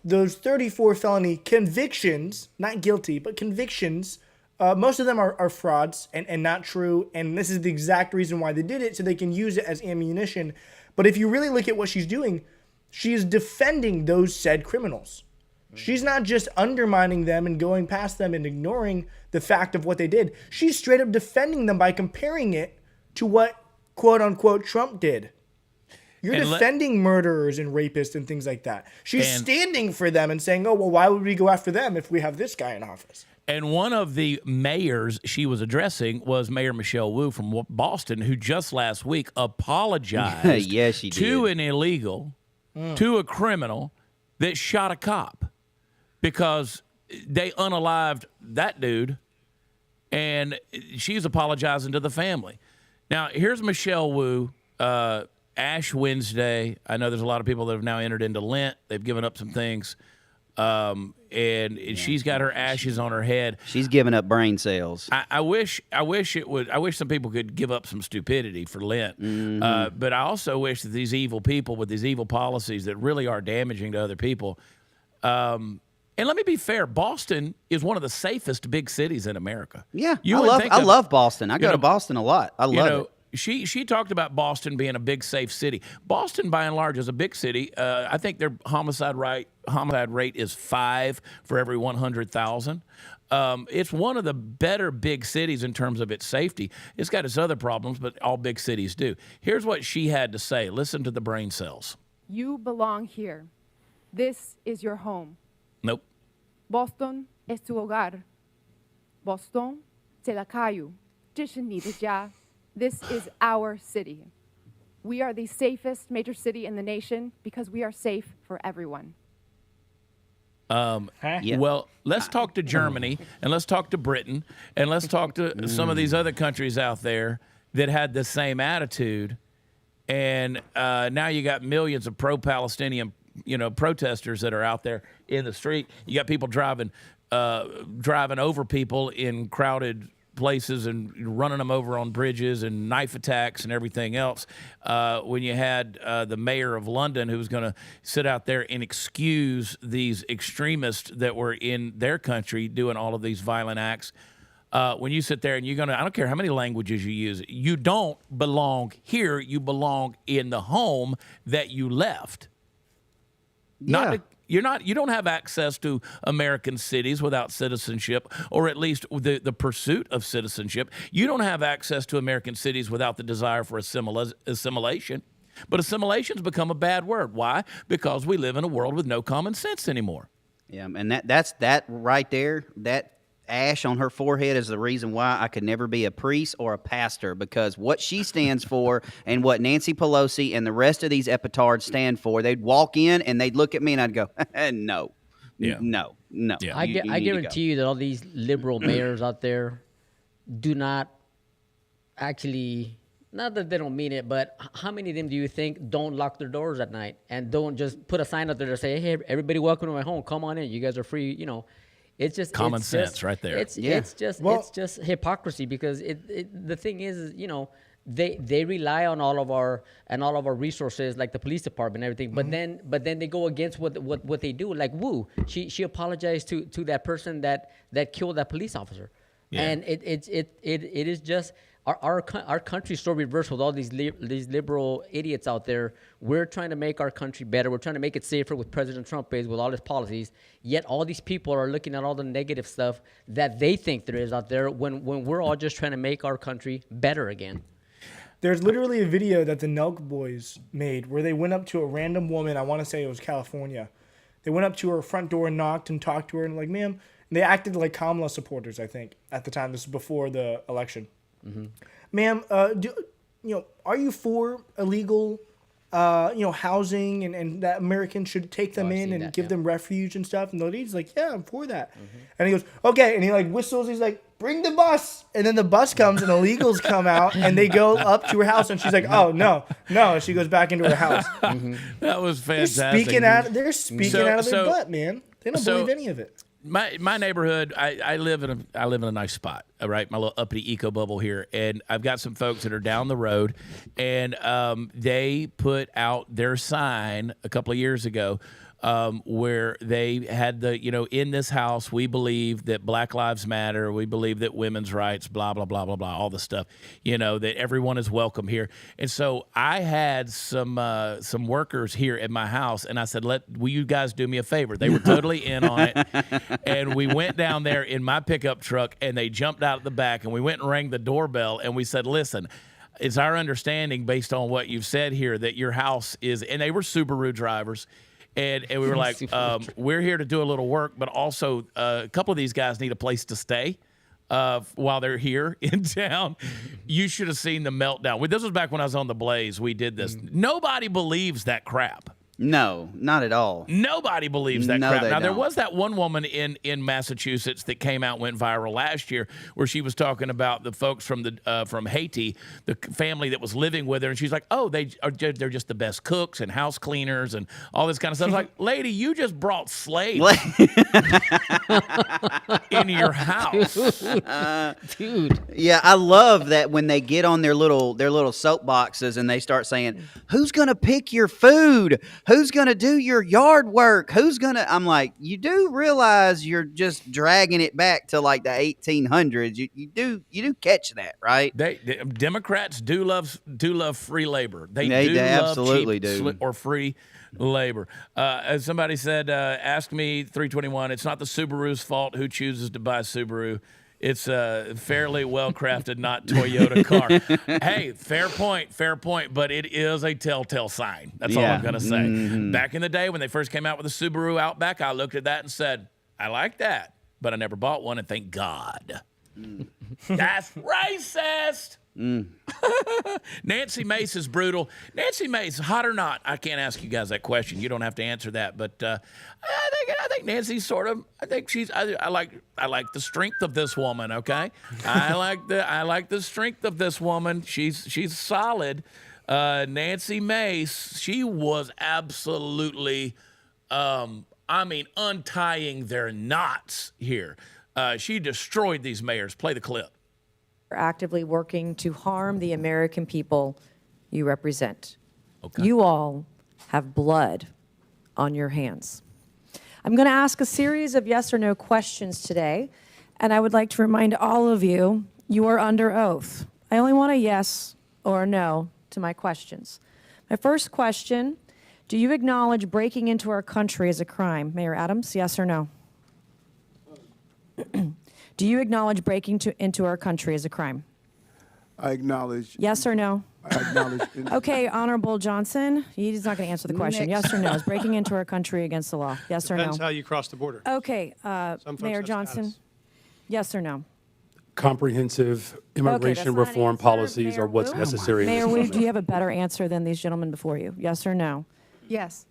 those 34 felony convictions, not guilty, but convictions, most of them are frauds and not true, and this is the exact reason why they did it, so they can use it as ammunition. But if you really look at what she's doing, she is defending those said criminals. She's not just undermining them and going past them and ignoring the fact of what they did. She's straight up defending them by comparing it to what, quote-unquote, Trump did. You're defending murderers and rapists and things like that. She's standing for them and saying, oh, well, why would we go after them if we have this guy in office? And one of the mayors she was addressing was Mayor Michelle Wu from Boston, who just last week apologized yes, she to did. an illegal, to a criminal that shot a cop because they unalived that dude, and she's apologizing to the family. Now, here's Michelle Wu, Ash Wednesday. I know there's a lot of people that have now entered into Lent. They've given up some things. And she's got her ashes on her head. She's giving up brain cells. I wish some people could give up some stupidity for Lent. But I also wish that these evil people with these evil policies that really are damaging to other people. And let me be fair, Boston is one of the safest big cities in America. Yeah, I love Boston. I go to Boston a lot. I love it. She talked about Boston being a big, safe city. Boston, by and large, is a big city. I think their homicide rate is 5 for every 100,000. It's one of the better big cities in terms of its safety. It's got its other problems, but all big cities do. Here's what she had to say. Listen to the brain cells. You belong here. This is your home. Nope. Boston es tu hogar. Boston, 这la calle. 这是你的家. This is our city. We are the safest major city in the nation because we are safe for everyone. Well, let's talk to Germany, and let's talk to Britain, and let's talk to some of these other countries out there that had the same attitude. And now you got millions of pro-Palestinian, protesters that are out there in the street. You got people driving over people in crowded places and running them over on bridges and knife attacks and everything else. When you had the mayor of London who was going to sit out there and excuse these extremists that were in their country doing all of these violent acts. When you sit there and I don't care how many languages you use, you don't belong here. You belong in the home that you left. Yeah. You don't have access to American cities without citizenship, or at least the pursuit of citizenship. You don't have access to American cities without the desire for assimilation. But assimilation's become a bad word. Why? Because we live in a world with no common sense anymore. Yeah, and that's right there, that ash on her forehead is the reason why I could never be a priest or a pastor, because what she stands for and what Nancy Pelosi and the rest of these epitards stand for, they'd walk in and they'd look at me and I'd go, no. Yeah. No. Yeah. I guarantee you that all these liberal mayors out there do not actually, not that they don't mean it, but how many of them do you think don't lock their doors at night and don't just put a sign up there to say, hey, everybody welcome to my home, come on in, you guys are free, It's just common sense right there. It's just hypocrisy, because the thing is, they rely on all of our resources, like the police department and everything. But then they go against what they do. Like, she apologized to that person that killed that police officer. Yeah. And it is just our country's so reversed with all these liberal idiots out there. We're trying to make our country better. We're trying to make it safer with President Trump with all his policies. Yet all these people are looking at all the negative stuff that they think there is out there when we're all just trying to make our country better again. There's literally a video that the Nelk boys made where they went up to a random woman. I want to say it was California. They went up to her front door and knocked and talked to her and like, ma'am. And they acted like Kamala supporters, I think, at the time. This is before the election. Mm-hmm. Ma'am, are you for illegal, housing and that Americans should take them in and give them refuge and stuff? And the lady's like, yeah, I'm for that. Mm-hmm. And he goes, okay. And he like whistles. He's like, bring the bus. And then the bus comes and illegals come out and they go up to her house. And she's like, oh, no. And she goes back into her house. Mm-hmm. That was fantastic. They're speaking out of their butt, man. They don't believe any of it. My neighborhood, I live in a nice spot, all right, my little uppity eco bubble here, and I've got some folks that are down the road, and they put out their sign a couple of years ago where they had in this house we believe that Black Lives Matter, we believe that women's rights, blah blah blah blah blah, all the stuff, that everyone is welcome here. And so I had some workers here at my house, and I said, will you guys do me a favor? They were totally in on it, and we went down there in my pickup truck, and they jumped out at the back, and we went and rang the doorbell, and we said, listen, it's our understanding based on what you've said here that your house is, and they were Subaru drivers. And we were like, we're here to do a little work, but also a couple of these guys need a place to stay while they're here in town. You should have seen the meltdown. This was back when I was on the Blaze. We did this. Nobody believes that crap. No, not at all. Nobody believes that crap. Now, there don't. was that one woman in Massachusetts that came out and went viral last year where she was talking about the folks from Haiti, the family that was living with her, and she's like, oh, they're just the best cooks and house cleaners and all this kind of stuff. I was like, lady, you just brought slaves into your house. Dude. Yeah, I love that when they get on their little soapboxes and they start saying, who's going to pick your food? Who's going to do your yard work? I'm like, you do realize you're just dragging it back to like the 1800s. You do catch that, right? Democrats do love free labor. They absolutely love cheap or free labor. As somebody said, ask me 321, it's not the Subaru's fault who chooses to buy Subaru. It's a fairly well-crafted, not Toyota car. Hey, fair point, but it is a telltale sign. That's all I'm going to say. Mm-hmm. Back in the day when they first came out with the Subaru Outback, I looked at that and said, I like that, but I never bought one, and thank God. That's racist. Nancy Mace is brutal. Nancy Mace, hot or not? I can't ask you guys that question. You don't have to answer that. But I think Nancy's sort of. I think she's. I like the strength of this woman. Okay, I like the strength of this woman. She's solid. Nancy Mace. She was absolutely. Untying their knots here. She destroyed these mayors. Play the clip. Actively working to harm the American people you represent. Okay. You all have blood on your hands. I'm going to ask a series of yes or no questions today, and I would like to remind all of you, you are under oath. I only want a yes or a no to my questions. My first question, do you acknowledge breaking into our country as a crime? Mayor Adams, yes or no? Do you acknowledge breaking into our country as a crime? I acknowledge. Yes or no? I acknowledge. Okay, Honorable Johnson, he's not going to answer the question. Next. Yes or no? Is breaking into our country against the law? Yes or no? Depends how you cross the border. Okay, Mayor Johnson, yes or no? Comprehensive immigration reform policies are what's necessary. Mayor Wu, do you have a better answer than these gentlemen before you? Yes or no? Yes.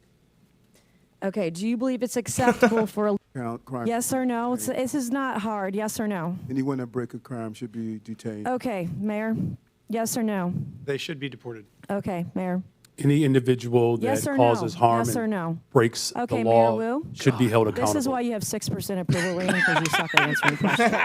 Okay, do you believe it's acceptable for a... Crime. Yes or no? This is not hard. Yes or no? Anyone that break a crime should be detained. Okay, Mayor. Yes or no? They should be deported. Okay, Mayor. Any individual that Yes or causes no? harm Yes or and no? breaks Okay, the law Mayor Wu. should be held accountable. This is why you have 6% approval rating, because you suck at answering questions.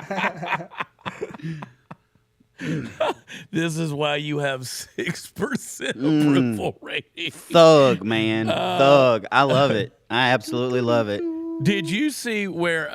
This is why you have 6% approval rating. Thug, man. Thug. I love it. I absolutely love it. Did you see where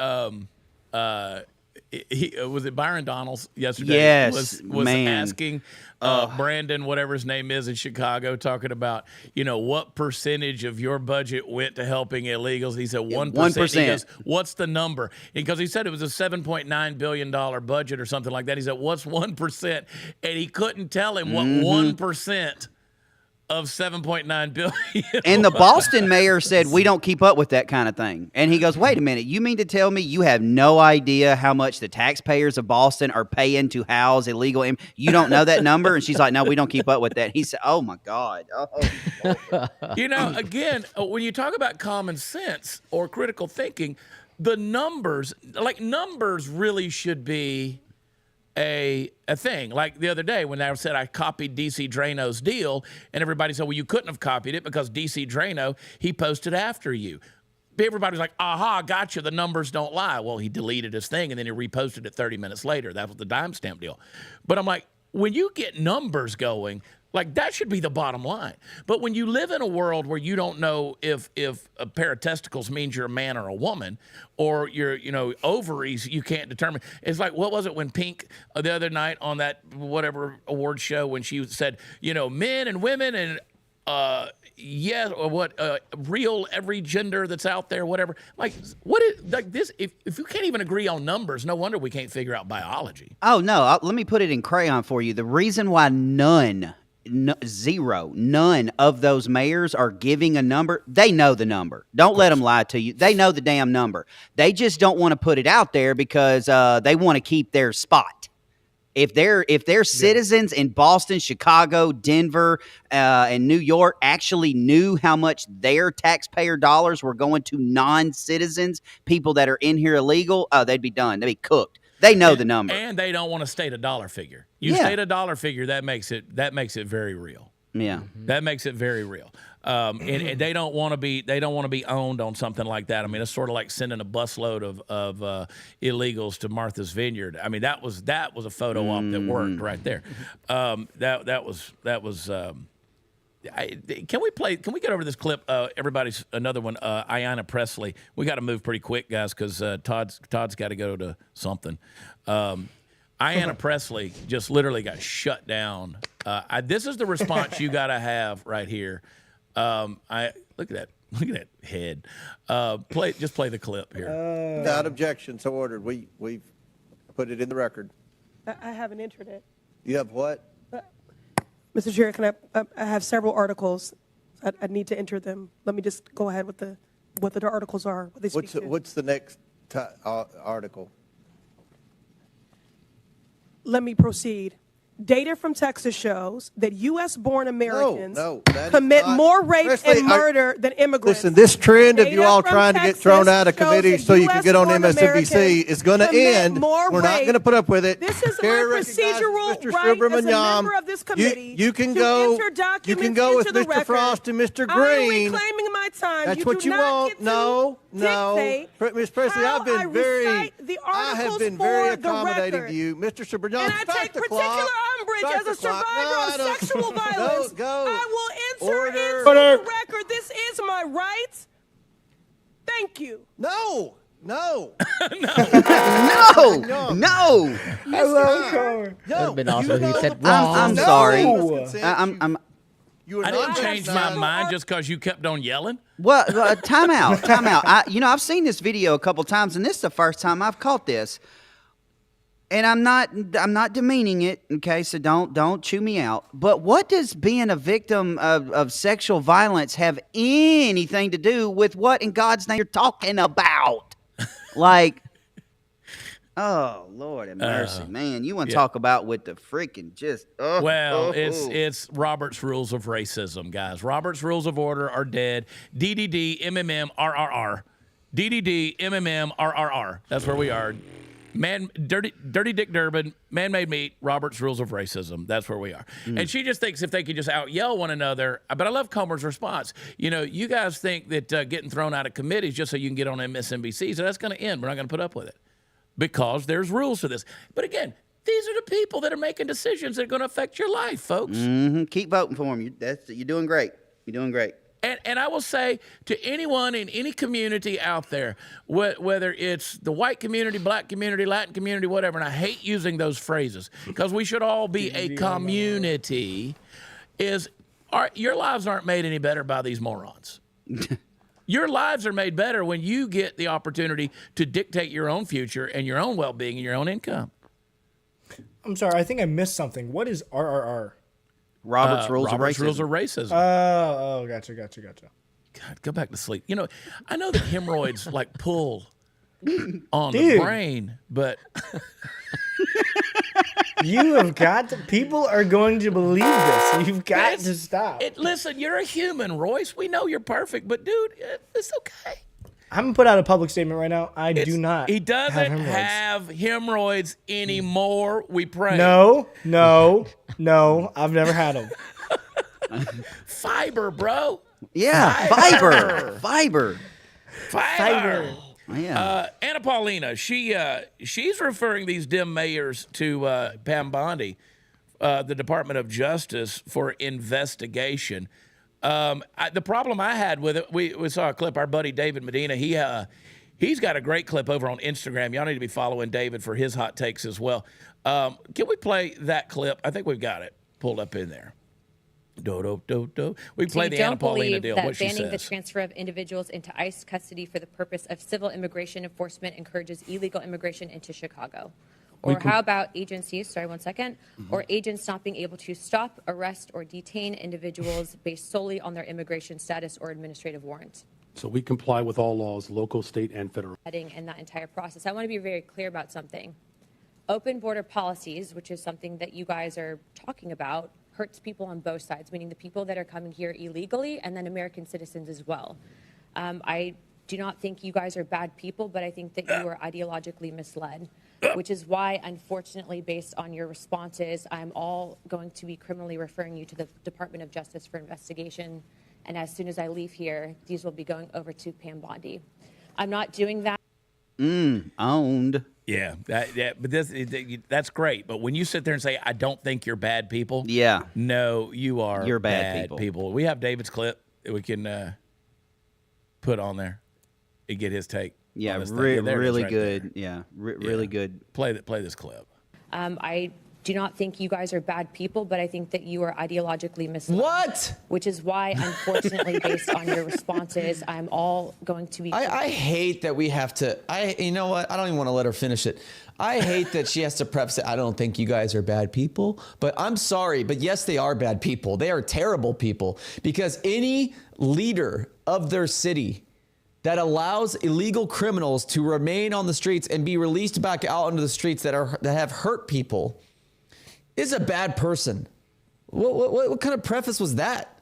was it Byron Donalds yesterday? Yes, was man. asking Brandon, whatever his name is in Chicago, talking about, what percentage of your budget went to helping illegals. He said 1%. 1%. He goes, what's the number? Because he said it was a $7.9 billion budget or something like that. He said, what's 1%? And he couldn't tell him what 1% of 7.9 billion. And the Boston mayor said, we don't keep up with that kind of thing. And he goes, wait a minute, you mean to tell me you have no idea how much the taxpayers of Boston are paying to house illegal you don't know that number? And she's like, no, we don't keep up with that. He said, oh my God. Oh. Again, when you talk about common sense or critical thinking, the numbers really should be a thing. Like the other day when I said I copied DC Drano's deal, and everybody said, well, you couldn't have copied it because DC Drano, he posted after you. Everybody was like, aha, gotcha, the numbers don't lie. Well, he deleted his thing and then he reposted it 30 minutes later. That was the dime stamp deal. But I'm like, when you get numbers going, like that should be the bottom line. But when you live in a world where you don't know if a pair of testicles means you're a man or a woman, or your ovaries, you can't determine. It's like, what was it when Pink the other night on that whatever award show when she said, men and women and real every gender that's out there, whatever. Like what is like this? If you can't even agree on numbers, no wonder we can't figure out biology. Oh no, let me put it in crayon for you. The reason why none of those mayors are giving a number, they know the number. Don't let them lie to you. They know the damn number. They just don't want to put it out there because they want to keep their spot. If their citizens in Boston, Chicago, Denver, and New York actually knew how much their taxpayer dollars were going to non-citizens, people that are in here illegal, they'd be done. They'd be cooked. They know the number, and they don't want to state a dollar figure. You state a dollar figure, that makes it very real. Yeah, that makes it very real. And they don't want to be owned on something like that. I mean, it's sort of like sending a busload of illegals to Martha's Vineyard. I mean, that was a photo op that worked right there. That was. Can we get over this clip? Everybody's another one. Ayanna Pressley. We got to move pretty quick, guys, because Todd's got to go to something. Ayanna Pressley just literally got shut down. This is the response you got to have right here. Look at that head. Play the clip here. Without objection, so ordered. We've put it in the record. I have an internet. You have what? Mr. Chair, can I have several articles. I need to enter them. Let me just go ahead with what the articles are. What they speak to. What's the next article? Let me proceed. Data from Texas shows that U.S.-born Americans commit more rape and murder than immigrants. Listen, this trend of you all trying to get thrown out of committees so you can get on MSNBC is going to end. We're not going to put up with it. This is my procedural right as a member of this committee. You can go with Mr. Frost and Mr. Green. I'm reclaiming my time. That's what you want. No. Ms. Presley, I have been very accommodating to you. Mr. Sobrano, and I take particular umbrage as a survivor of sexual violence. I will enter into the record. This is my right. Thank you. No. No. No. Hello, That would have been awesome if he said wrong. I'm sorry. I didn't change my mind just because you kept on yelling. Well, time out. I've seen this video a couple times, and this is the first time I've caught this. And I'm not demeaning it, okay? So don't chew me out. But what does being a victim of sexual violence have anything to do with what in God's name you're talking about? Like, oh Lord have mercy, man! You want to talk about with the freaking just? It's Robert's Rules of Racism, guys. Robert's Rules of Order are dead. DDD MMM RRR. DDD MMM RRR. That's where we are. Dirty Dick Durbin, man-made meat, Robert's Rules of Racism. That's where we are. And she just thinks if they could just out-yell one another. But I love Comer's response. You guys think that getting thrown out of committees just so you can get on MSNBC, so that's going to end. We're not going to put up with it because there's rules to this. But again, These are the people that are making decisions that are going to affect your life, folks. Keep voting for them. You're doing great. You're doing great. And I will say to anyone in any community out there, whether it's the white community, black community, Latin community, whatever, and I hate using those phrases because we should all be a community, your lives aren't made any better by these morons. Your lives are made better when you get the opportunity to dictate your own future and your own well-being and your own income. I'm sorry, I think I missed something. What is RRR? Robert's Rules of Racism. Rules of Racism. Oh, gotcha. God, go back to sleep. You know, I know that hemorrhoids like pull on the brain, but you have got to. People are going to believe this. You've got to stop. Listen, you're a human, Royce. We know you're perfect, but dude, it's okay. I'm gonna put out a public statement right now. I do not. He doesn't have hemorrhoids anymore. We pray. No. I've never had them. Fiber, bro. Yeah, fiber. Yeah. Anna Paulina, she's referring these dim mayors to Pam Bondi, the Department of Justice, for investigation. The problem I had with it, we saw a clip. Our buddy David Medina, he's got a great clip over on Instagram. Y'all need to be following David for his hot takes as well. Can we play that clip? I think we've got it pulled up in there. We play the Anna Paulina deal. That what she banning the says. transfer of individuals into ICE custody for the purpose of civil immigration enforcement encourages illegal immigration into Chicago. Or how about agencies, sorry, 1 second, or agents not being able to stop, arrest, or detain individuals based solely on their immigration status or administrative warrant? So we comply with all laws, local, state, and federal. In that entire process. I want to be very clear about something. Open border policies, which is something that you guys are talking about, hurts people on both sides, meaning the people that are coming here illegally and then American citizens as well. I do not think you guys are bad people, but I think that you are ideologically misled, which is why, unfortunately, based on your responses, I'm all going to be criminally referring you to the Department of Justice for investigation. And as soon as I leave here, these will be going over to Pam Bondi. I'm not doing that. Owned. Yeah, but that's great. But when you sit there and say, I don't think you're bad people. Yeah. No, you are You're bad people. We have David's clip that we can put on there and get his take. Yeah, really good. Yeah, really good. Play this clip. I do not think you guys are bad people, but I think that you are ideologically misled. What? Which is why, unfortunately, based on your responses, I'm all going to be. I hate that we have to. You know what? I don't even want to let her finish it. I hate that she has to preface it. I don't think you guys are bad people, but I'm sorry. But yes, they are bad people. They are terrible people, because any leader of their city that allows illegal criminals to remain on the streets and be released back out into the streets that have hurt people is a bad person. What kind of preface was that?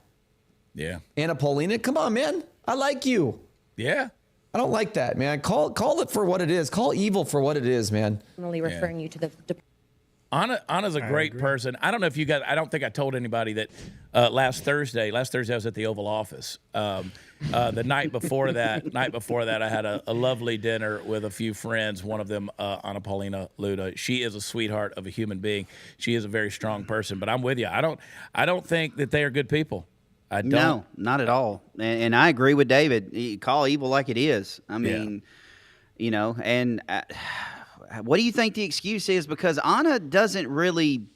Yeah. Anna Paulina, come on, man. I like you. Yeah. I don't like that, man. Call it for what it is. Call evil for what it is, man. Criminally referring you to the. Anna's a great person. I don't know if you guys, I don't think I told anybody that last Thursday I was at the Oval Office. The night before that, I had a lovely dinner with a few friends, one of them, Anna Paulina Luda. She is a sweetheart of a human being. She is a very strong person, but I'm with you. I don't think that they are good people. I don't. No, not at all. And I agree with David. You call evil like it is. I mean, you know, and what do you think the excuse is? Because Anna doesn't really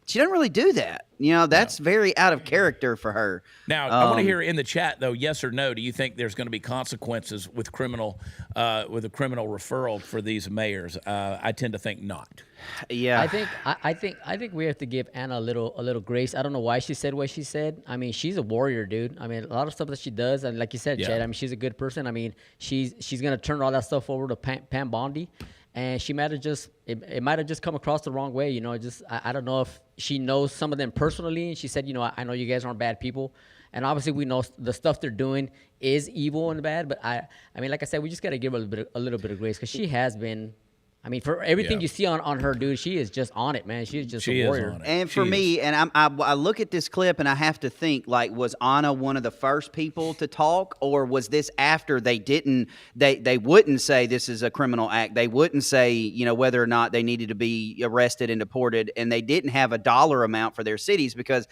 do that. You know, that's very out of character for her. Now, I want to hear in the chat, though, yes or no, do you think there's going to be consequences with a criminal referral for these mayors? I tend to think not. Yeah. I think we have to give Anna a little grace. I don't know why she said what she said. I mean, she's a warrior, dude. I mean, a lot of stuff that she does, and like you said, Chad, I mean, she's a good person. I mean, she's going to turn all that stuff over to Pam Bondi. And she might have it might have just come across the wrong way, you know. I don't know if she knows some of them personally. And she said, you know, I know you guys aren't bad people, and obviously we know the stuff they're doing is evil and bad. But I mean, like I said, we just got to give her a little bit of grace, because she has been I mean, for everything you see on her, dude, she is just on it, man. She's just a warrior. And for me, and I look at this clip and I have to think, like, was Anna one of the first people to talk, or was this after they wouldn't say this is a criminal act? They wouldn't say, you know, whether or not they needed to be arrested and deported, and they didn't have a dollar amount for their cities because,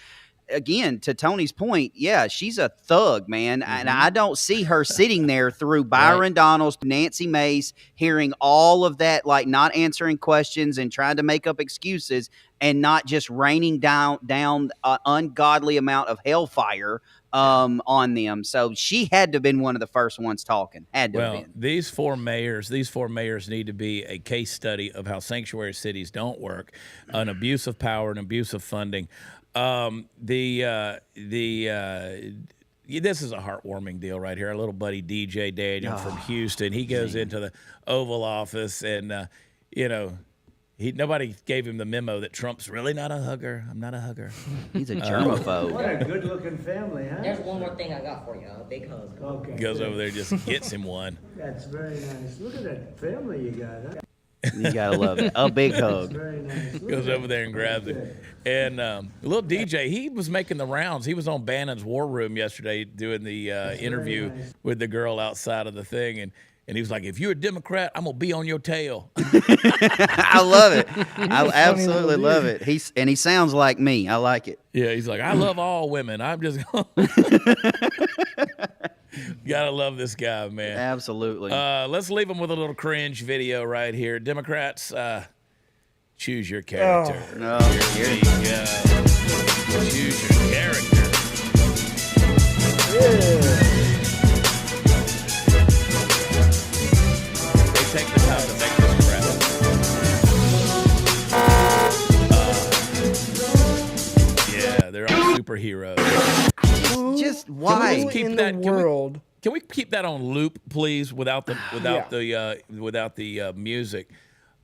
again, to Tony's point, yeah, she's a thug, man. And I don't see her sitting there through Byron Donalds, Nancy Mace, hearing all of that, like not answering questions and trying to make up excuses and not just raining down an ungodly amount of hellfire on them. So she had to have been one of the first ones talking. Had to have been. These four mayors need to be a case study of how sanctuary cities don't work, an abuse of power, an abuse of funding. This is a heartwarming deal right here. Our little buddy DJ Daniel from Houston, he goes into the Oval Office and, you know, nobody gave him the memo that Trump's really not a hugger. I'm not a hugger. He's a germaphobe. What a good-looking family, huh? There's one more thing I got for you, a big hug. Okay. Goes over there, just gets him one. That's very nice. Look at that family you got, huh? You gotta love it. A big hug. Very nice. Goes over there and grabs it. And little DJ, he was making the rounds. He was on Bannon's War Room yesterday doing the interview with the girl outside of the thing. And he was like, if you're a Democrat, I'm going to be on your tail. I love it. I absolutely love it. He sounds like me. I like it. Yeah, he's like, I love all women. I'm just gotta love this guy, man. Absolutely. Let's leave him with a little cringe video right here. Democrats, choose your character. Here we go. Choose your character. They take the time to make this crap. They're all superheroes. Just why? Can we keep that? Can we keep that on loop, please, without the music?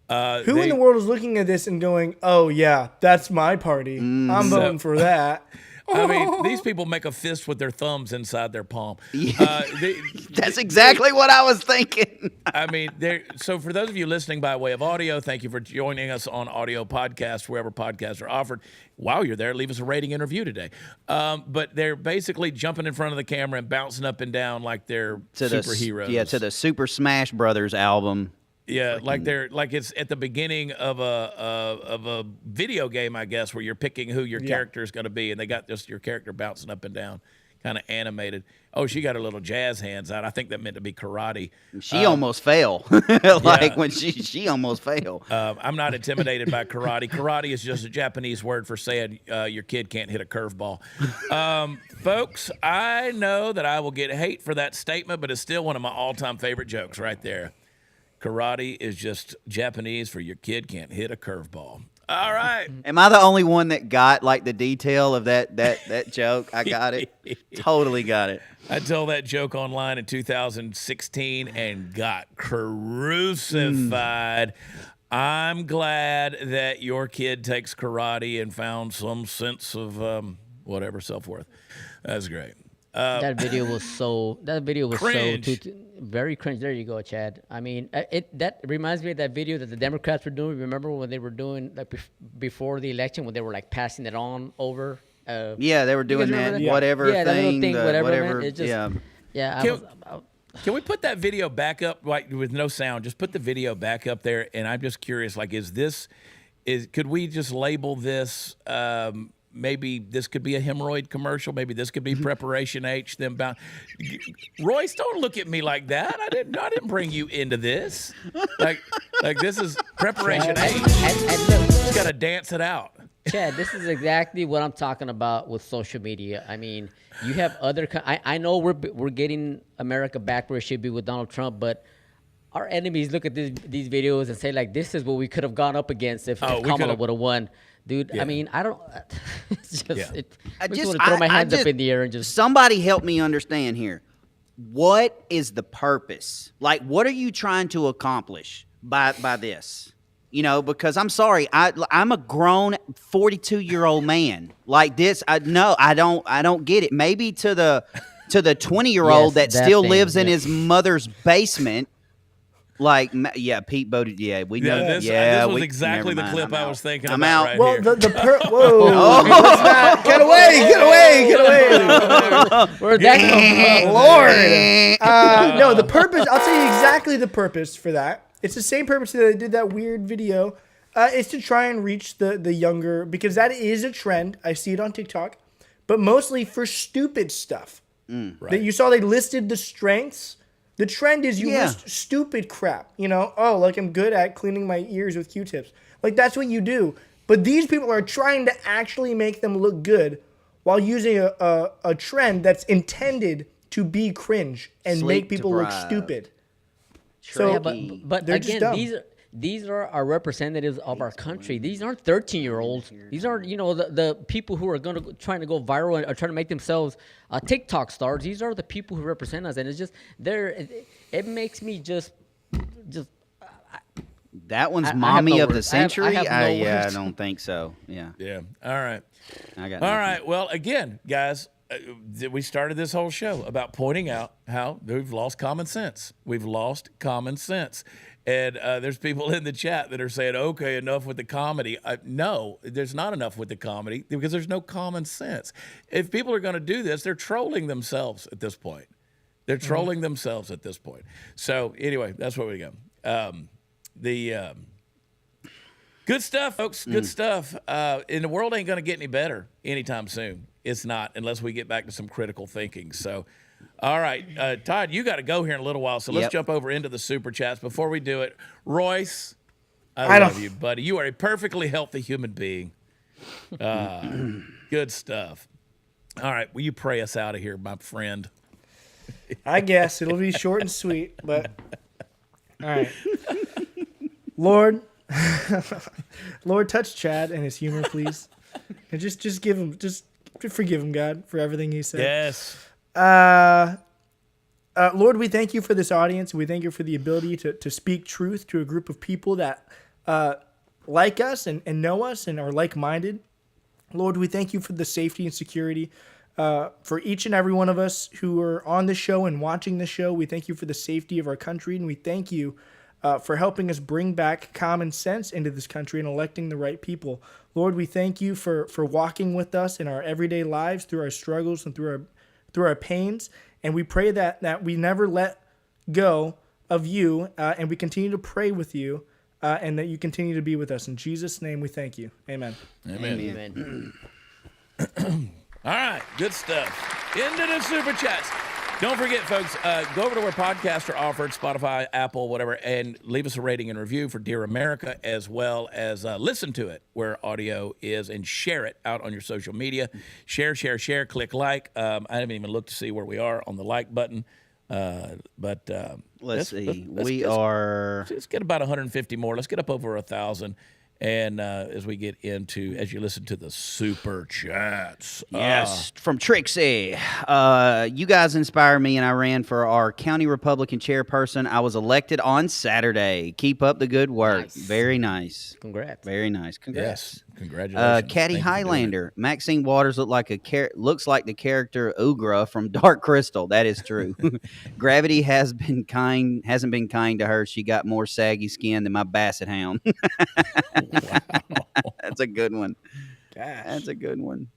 Who in the world is looking at this and going, "Oh yeah, that's my party. I'm voting for that." I mean, these people make a fist with their thumbs inside their palm. That's exactly what I was thinking. I mean, so for those of you listening by way of audio, thank you for joining us on audio podcast, wherever podcasts are offered. While you're there, leave us a rating and review today. But they're basically jumping in front of the camera and bouncing up and down like they're superheroes. To the Super Smash Brothers album. Yeah, like it's at the beginning of a video game, I guess, where you're picking who your character is going to be, and they got just your character bouncing up and down, kind of animated. Oh, she got her little jazz hands out. I think that meant to be karate. She almost fell. When she almost fell. I'm not intimidated by karate. Karate is just a Japanese word for saying your kid can't hit a curveball. Folks, I know that I will get hate for that statement, but it's still one of my all-time favorite jokes right there. Karate is just Japanese for your kid can't hit a curveball. All right. Am I the only one that got like the detail of that joke? I got it. Totally got it. I told that joke online in 2016 and got crucified. I'm glad that your kid takes karate and found some sense of whatever self-worth. That's great. That video was cringe. so very cringe. There you go, Chad. I mean, that reminds me of that video that the Democrats were doing. Remember when they were doing like before the election when they were like passing it on over? Yeah, they were doing that whatever thing. That little thing, whatever. It just, Can we put that video back up, like with no sound? Just put the video back up there, and I'm just curious. Like, could we just label this? Maybe this could be a hemorrhoid commercial. Maybe this could be Preparation H. Them bound. Royce, don't look at me like that. I didn't bring you into this. Like this is Preparation H. Just got to dance it out. Chad, this is exactly what I'm talking about with social media. I mean, you have other. I know we're getting America back where it should be with Donald Trump, but our enemies look at these videos and say like, this is what we could have gone up against if Kamala would have won. Dude, I mean, I don't. It's just, I just want to throw my hands up in the air and just. Somebody help me understand here. What is the purpose? Like, what are you trying to accomplish by this? You know, because I'm sorry, I'm a grown 42-year-old man. Like this, I don't get it. Maybe to the 20-year-old that still lives in his mother's basement. Yeah, Pete voted. Yeah, we know. This was exactly the clip I was thinking I'm about out. right Well, here. whoa! Let's not get away! Where'd that come from? Lord! No, the purpose. I'll tell you exactly the purpose for that. It's the same purpose that they did that weird video. It's to try and reach the younger, because that is a trend. I see it on TikTok, but mostly for stupid stuff. That you saw, they listed the strengths. The trend is you list stupid crap. Like I'm good at cleaning my ears with Q-tips. Like that's what you do. But these people are trying to actually make them look good while using a trend that's intended to be cringe and make people look stupid. So, but they're just again, dumb. these are our representatives of our country. These aren't 13-year-olds. These aren't, the people who are trying to go viral and are trying to make themselves TikTok stars. These are the people who represent us, and it's just it makes me just. That one's mommy of the words. century. I I don't think so. Yeah. Yeah. All right. I got. All nothing. right. Well, again, guys, we started this whole show about pointing out how we've lost common sense. We've lost common sense. And there's people in the chat that are saying, okay, enough with the comedy. No, there's not enough with the comedy because there's no common sense. If people are going to do this, they're trolling themselves at this point. They're trolling themselves at this point. So anyway, that's where we go. Good stuff, folks. Good stuff. And the world ain't going to get any better anytime soon. It's not, unless we get back to some critical thinking. So, all right, Todd, you got to go here in a little while. So let's jump over into the super chats. Before we do it, Royce, I love you, buddy. You are a perfectly healthy human being. Good stuff. All right, will you pray us out of here, my friend? I guess it'll be short and sweet, but all right. Lord, touch Chad and his humor, please, and just give him, just forgive him, God, for everything he said. Yes. Lord, we thank you for this audience. We thank you for the ability to speak truth to a group of people that like us and know us and are like-minded. Lord, we thank you for the safety and security for each and every one of us who are on the show and watching the show. We thank you for the safety of our country, and we thank you for helping us bring back common sense into this country and electing the right people. Lord, we thank you for walking with us in our everyday lives through our struggles and through our pains. And we pray that we never let go of you, and we continue to pray with you, and that you continue to be with us. In Jesus' name we thank you. Amen. Amen. All right, good stuff. Into the super chats. Don't forget, folks, go over to where podcasts are offered, Spotify, Apple, whatever, and leave us a rating and review for Dear America, as well as listen to it where audio is, and share it out on your social media. Share, click like. I haven't even looked to see where we are on the like button. But let's see. Let's get about 150 more. Let's get up over 1,000. And as we get into, as you listen to the super chats. Yes, from Trixie. You guys inspire me, and I ran for our county Republican chairperson. I was elected on Saturday. Keep up the good work. Nice. Very nice. Congrats. Very nice. Congrats. Yes. Congratulations. Caddy Highlander. Maxine Waters looks like the character Ugra from Dark Crystal. That is true. Gravity hasn't been kind to her. She got more saggy skin than my Basset Hound. That's a good one. Gosh. That's a good one.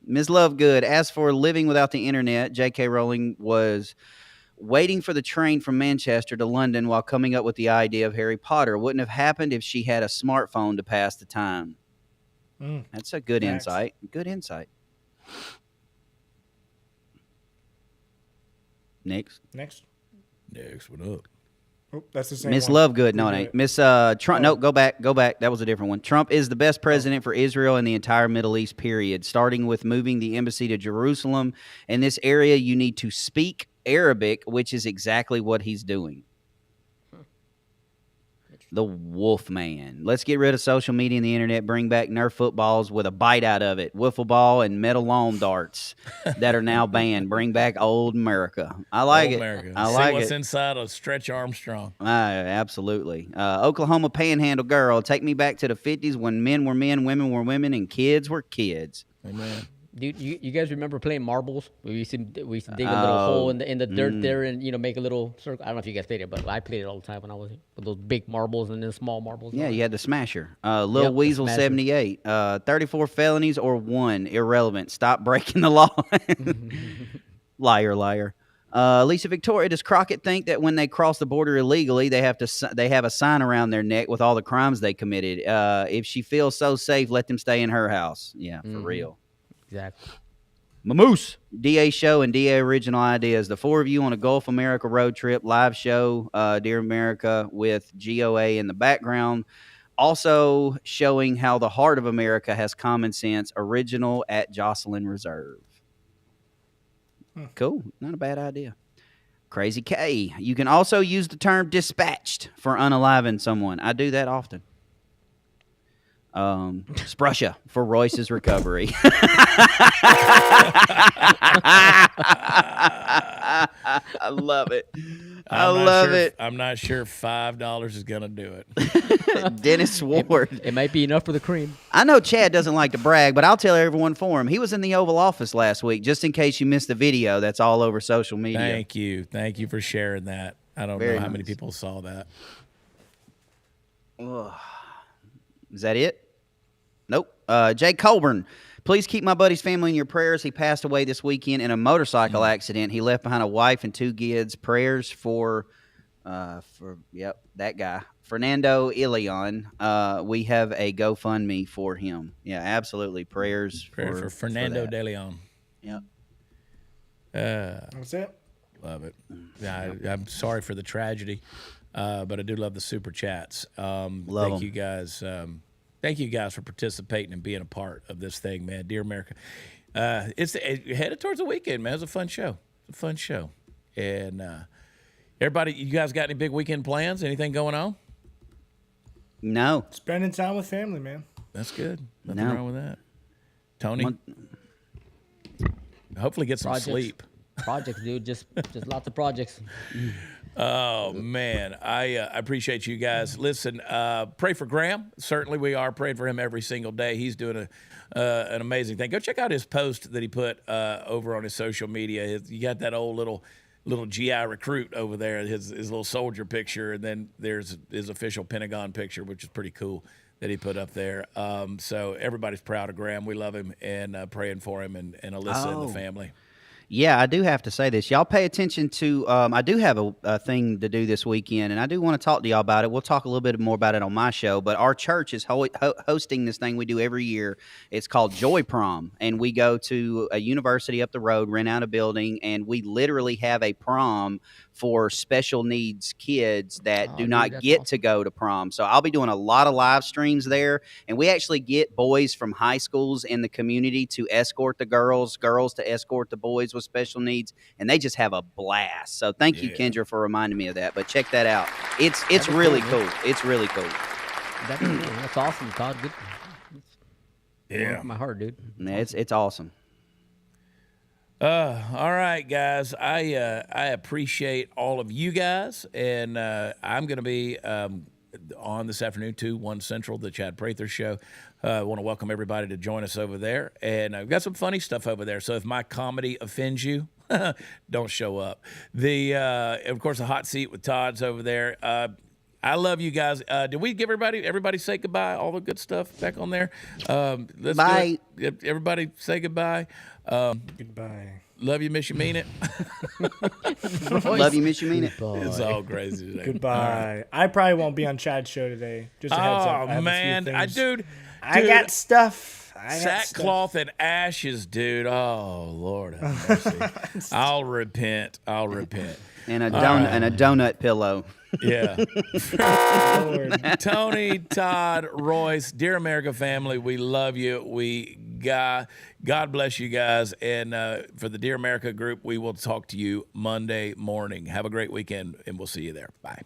Ms. Lovegood. As for living without the internet, J.K. Rowling was waiting for the train from Manchester to London while coming up with the idea of Harry Potter. Wouldn't have happened if she had a smartphone to pass the time. That's a good insight. Good insight. Next, what up? Oh, that's the same Miss one. Lovegood. No, it ain't. Miss Trump. No, go back. That was a different one. Trump is the best president for Israel and the entire Middle East, period. Starting with moving the embassy to Jerusalem. In this area, you need to speak Arabic, which is exactly what he's doing. The Wolf Man. Let's get rid of social media and the internet. Bring back Nerf footballs with a bite out of it. Wiffle ball and metal lawn darts that are now banned. Bring back old America. I like it. America. I like See what's it. inside of Stretch Armstrong. Absolutely. Oklahoma Panhandle girl. Take me back to the 50s when men were men, women were women, and kids were kids. Amen. Dude, you guys remember playing marbles? We used to dig a little hole in the dirt there, and make a little circle. I don't know if you guys played it, but I played it all the time when I was with those big marbles and then small marbles. Yeah, you had the smasher. Lil Weasel 78. 34 felonies or 1 irrelevant. Stop breaking the law. Liar. Lisa Victoria, does Crockett think that when they cross the border illegally, they have a sign around their neck with all the crimes they committed? If she feels so safe, let them stay in her house. Yeah, for real. Exactly. Mamoose, DA Show and DA Original Ideas. The 4 of you on a Gulf America road trip, live show, Dear America, with GOA in the background. Also showing how the heart of America has common sense. Original at Jocelyn Reserve. Cool. Not a bad idea. Crazy K. You can also use the term dispatched for unaliving someone. I do that often. Sprussia for Royce's recovery. I love it. I love it. I'm not sure $5 is going to do it. Dennis Ward. It might be enough for the cream. I know Chad doesn't like to brag, but I'll tell everyone for him. He was in the Oval Office last week, just in case you missed the video. That's all over social media. Thank you. Thank you for sharing that. I don't know how many people saw that. Is that it? Nope. Jay Colburn, please keep my buddy's family in your prayers. He passed away this weekend in a motorcycle accident. He left behind a wife and 2 kids. Prayers for that guy, Fernando Ilion. We have a GoFundMe for him. Yeah, absolutely. Prayers for Fernando De Leon. Yep. That's it. Love it. Yeah, I'm sorry for the tragedy, but I do love the super chats. Thank you guys. Thank you guys for participating and being a part of this thing, man. Dear America, it's headed towards the weekend, man. It's a fun show. It's a fun show, and everybody, you guys got any big weekend plans? Anything going on? No. Spending time with family, man. That's good. Nothing wrong with that. Tony, hopefully get some sleep. Projects, dude. Just lots of projects. Oh man, I appreciate you guys. Listen, pray for Graham. Certainly, we are praying for him every single day. He's doing an amazing thing. Go check out his post that he put over on his social media. You got that old little GI recruit over there, his little soldier picture, and then there's his official Pentagon picture, which is pretty cool that he put up there. So everybody's proud of Graham. We love him and praying for him and Alyssa and the family. Yeah, I do have to say this. Y'all pay attention to, I do have a thing to do this weekend, and I do want to talk to y'all about it. We'll talk a little bit more about it on my show, but our church is hosting this thing we do every year. It's called Joy Prom, and we go to a university up the road, rent out a building, and we literally have a prom for special needs kids that do not get to go to prom. So I'll be doing a lot of live streams there, and we actually get boys from high schools in the community to escort the girls to escort the boys with special needs, and they just have a blast. So thank you, Kendra, for reminding me of that. But check that out. It's really cool. It's really cool. That's awesome, Todd. Good. Yeah, my heart, dude. Yeah, it's awesome. All right, guys. I appreciate all of you guys, and I'm going to be on this afternoon too, 1 Central, the Chad Prather Show. I want to welcome everybody to join us over there, and I've got some funny stuff over there. So if my comedy offends you, don't show up. Of course, the hot seat with Todd's over there. I love you guys. Did we give everybody say goodbye? All the good stuff back on there. Let's bye. Everybody say goodbye. Goodbye. Love you, miss you, mean it. Love you, miss you, mean it. It's all crazy today. Goodbye. Right. I probably won't be on Chad's show today. Just a heads up. I have man, a few things. I got stuff. Sackcloth and ashes, dude. Oh Lord have mercy. I'll repent. And a donut pillow. Yeah. Tony, Todd, Royce, Dear America family, we love you. God bless you guys. And for the Dear America group, we will talk to you Monday morning. Have a great weekend, and we'll see you there. Bye.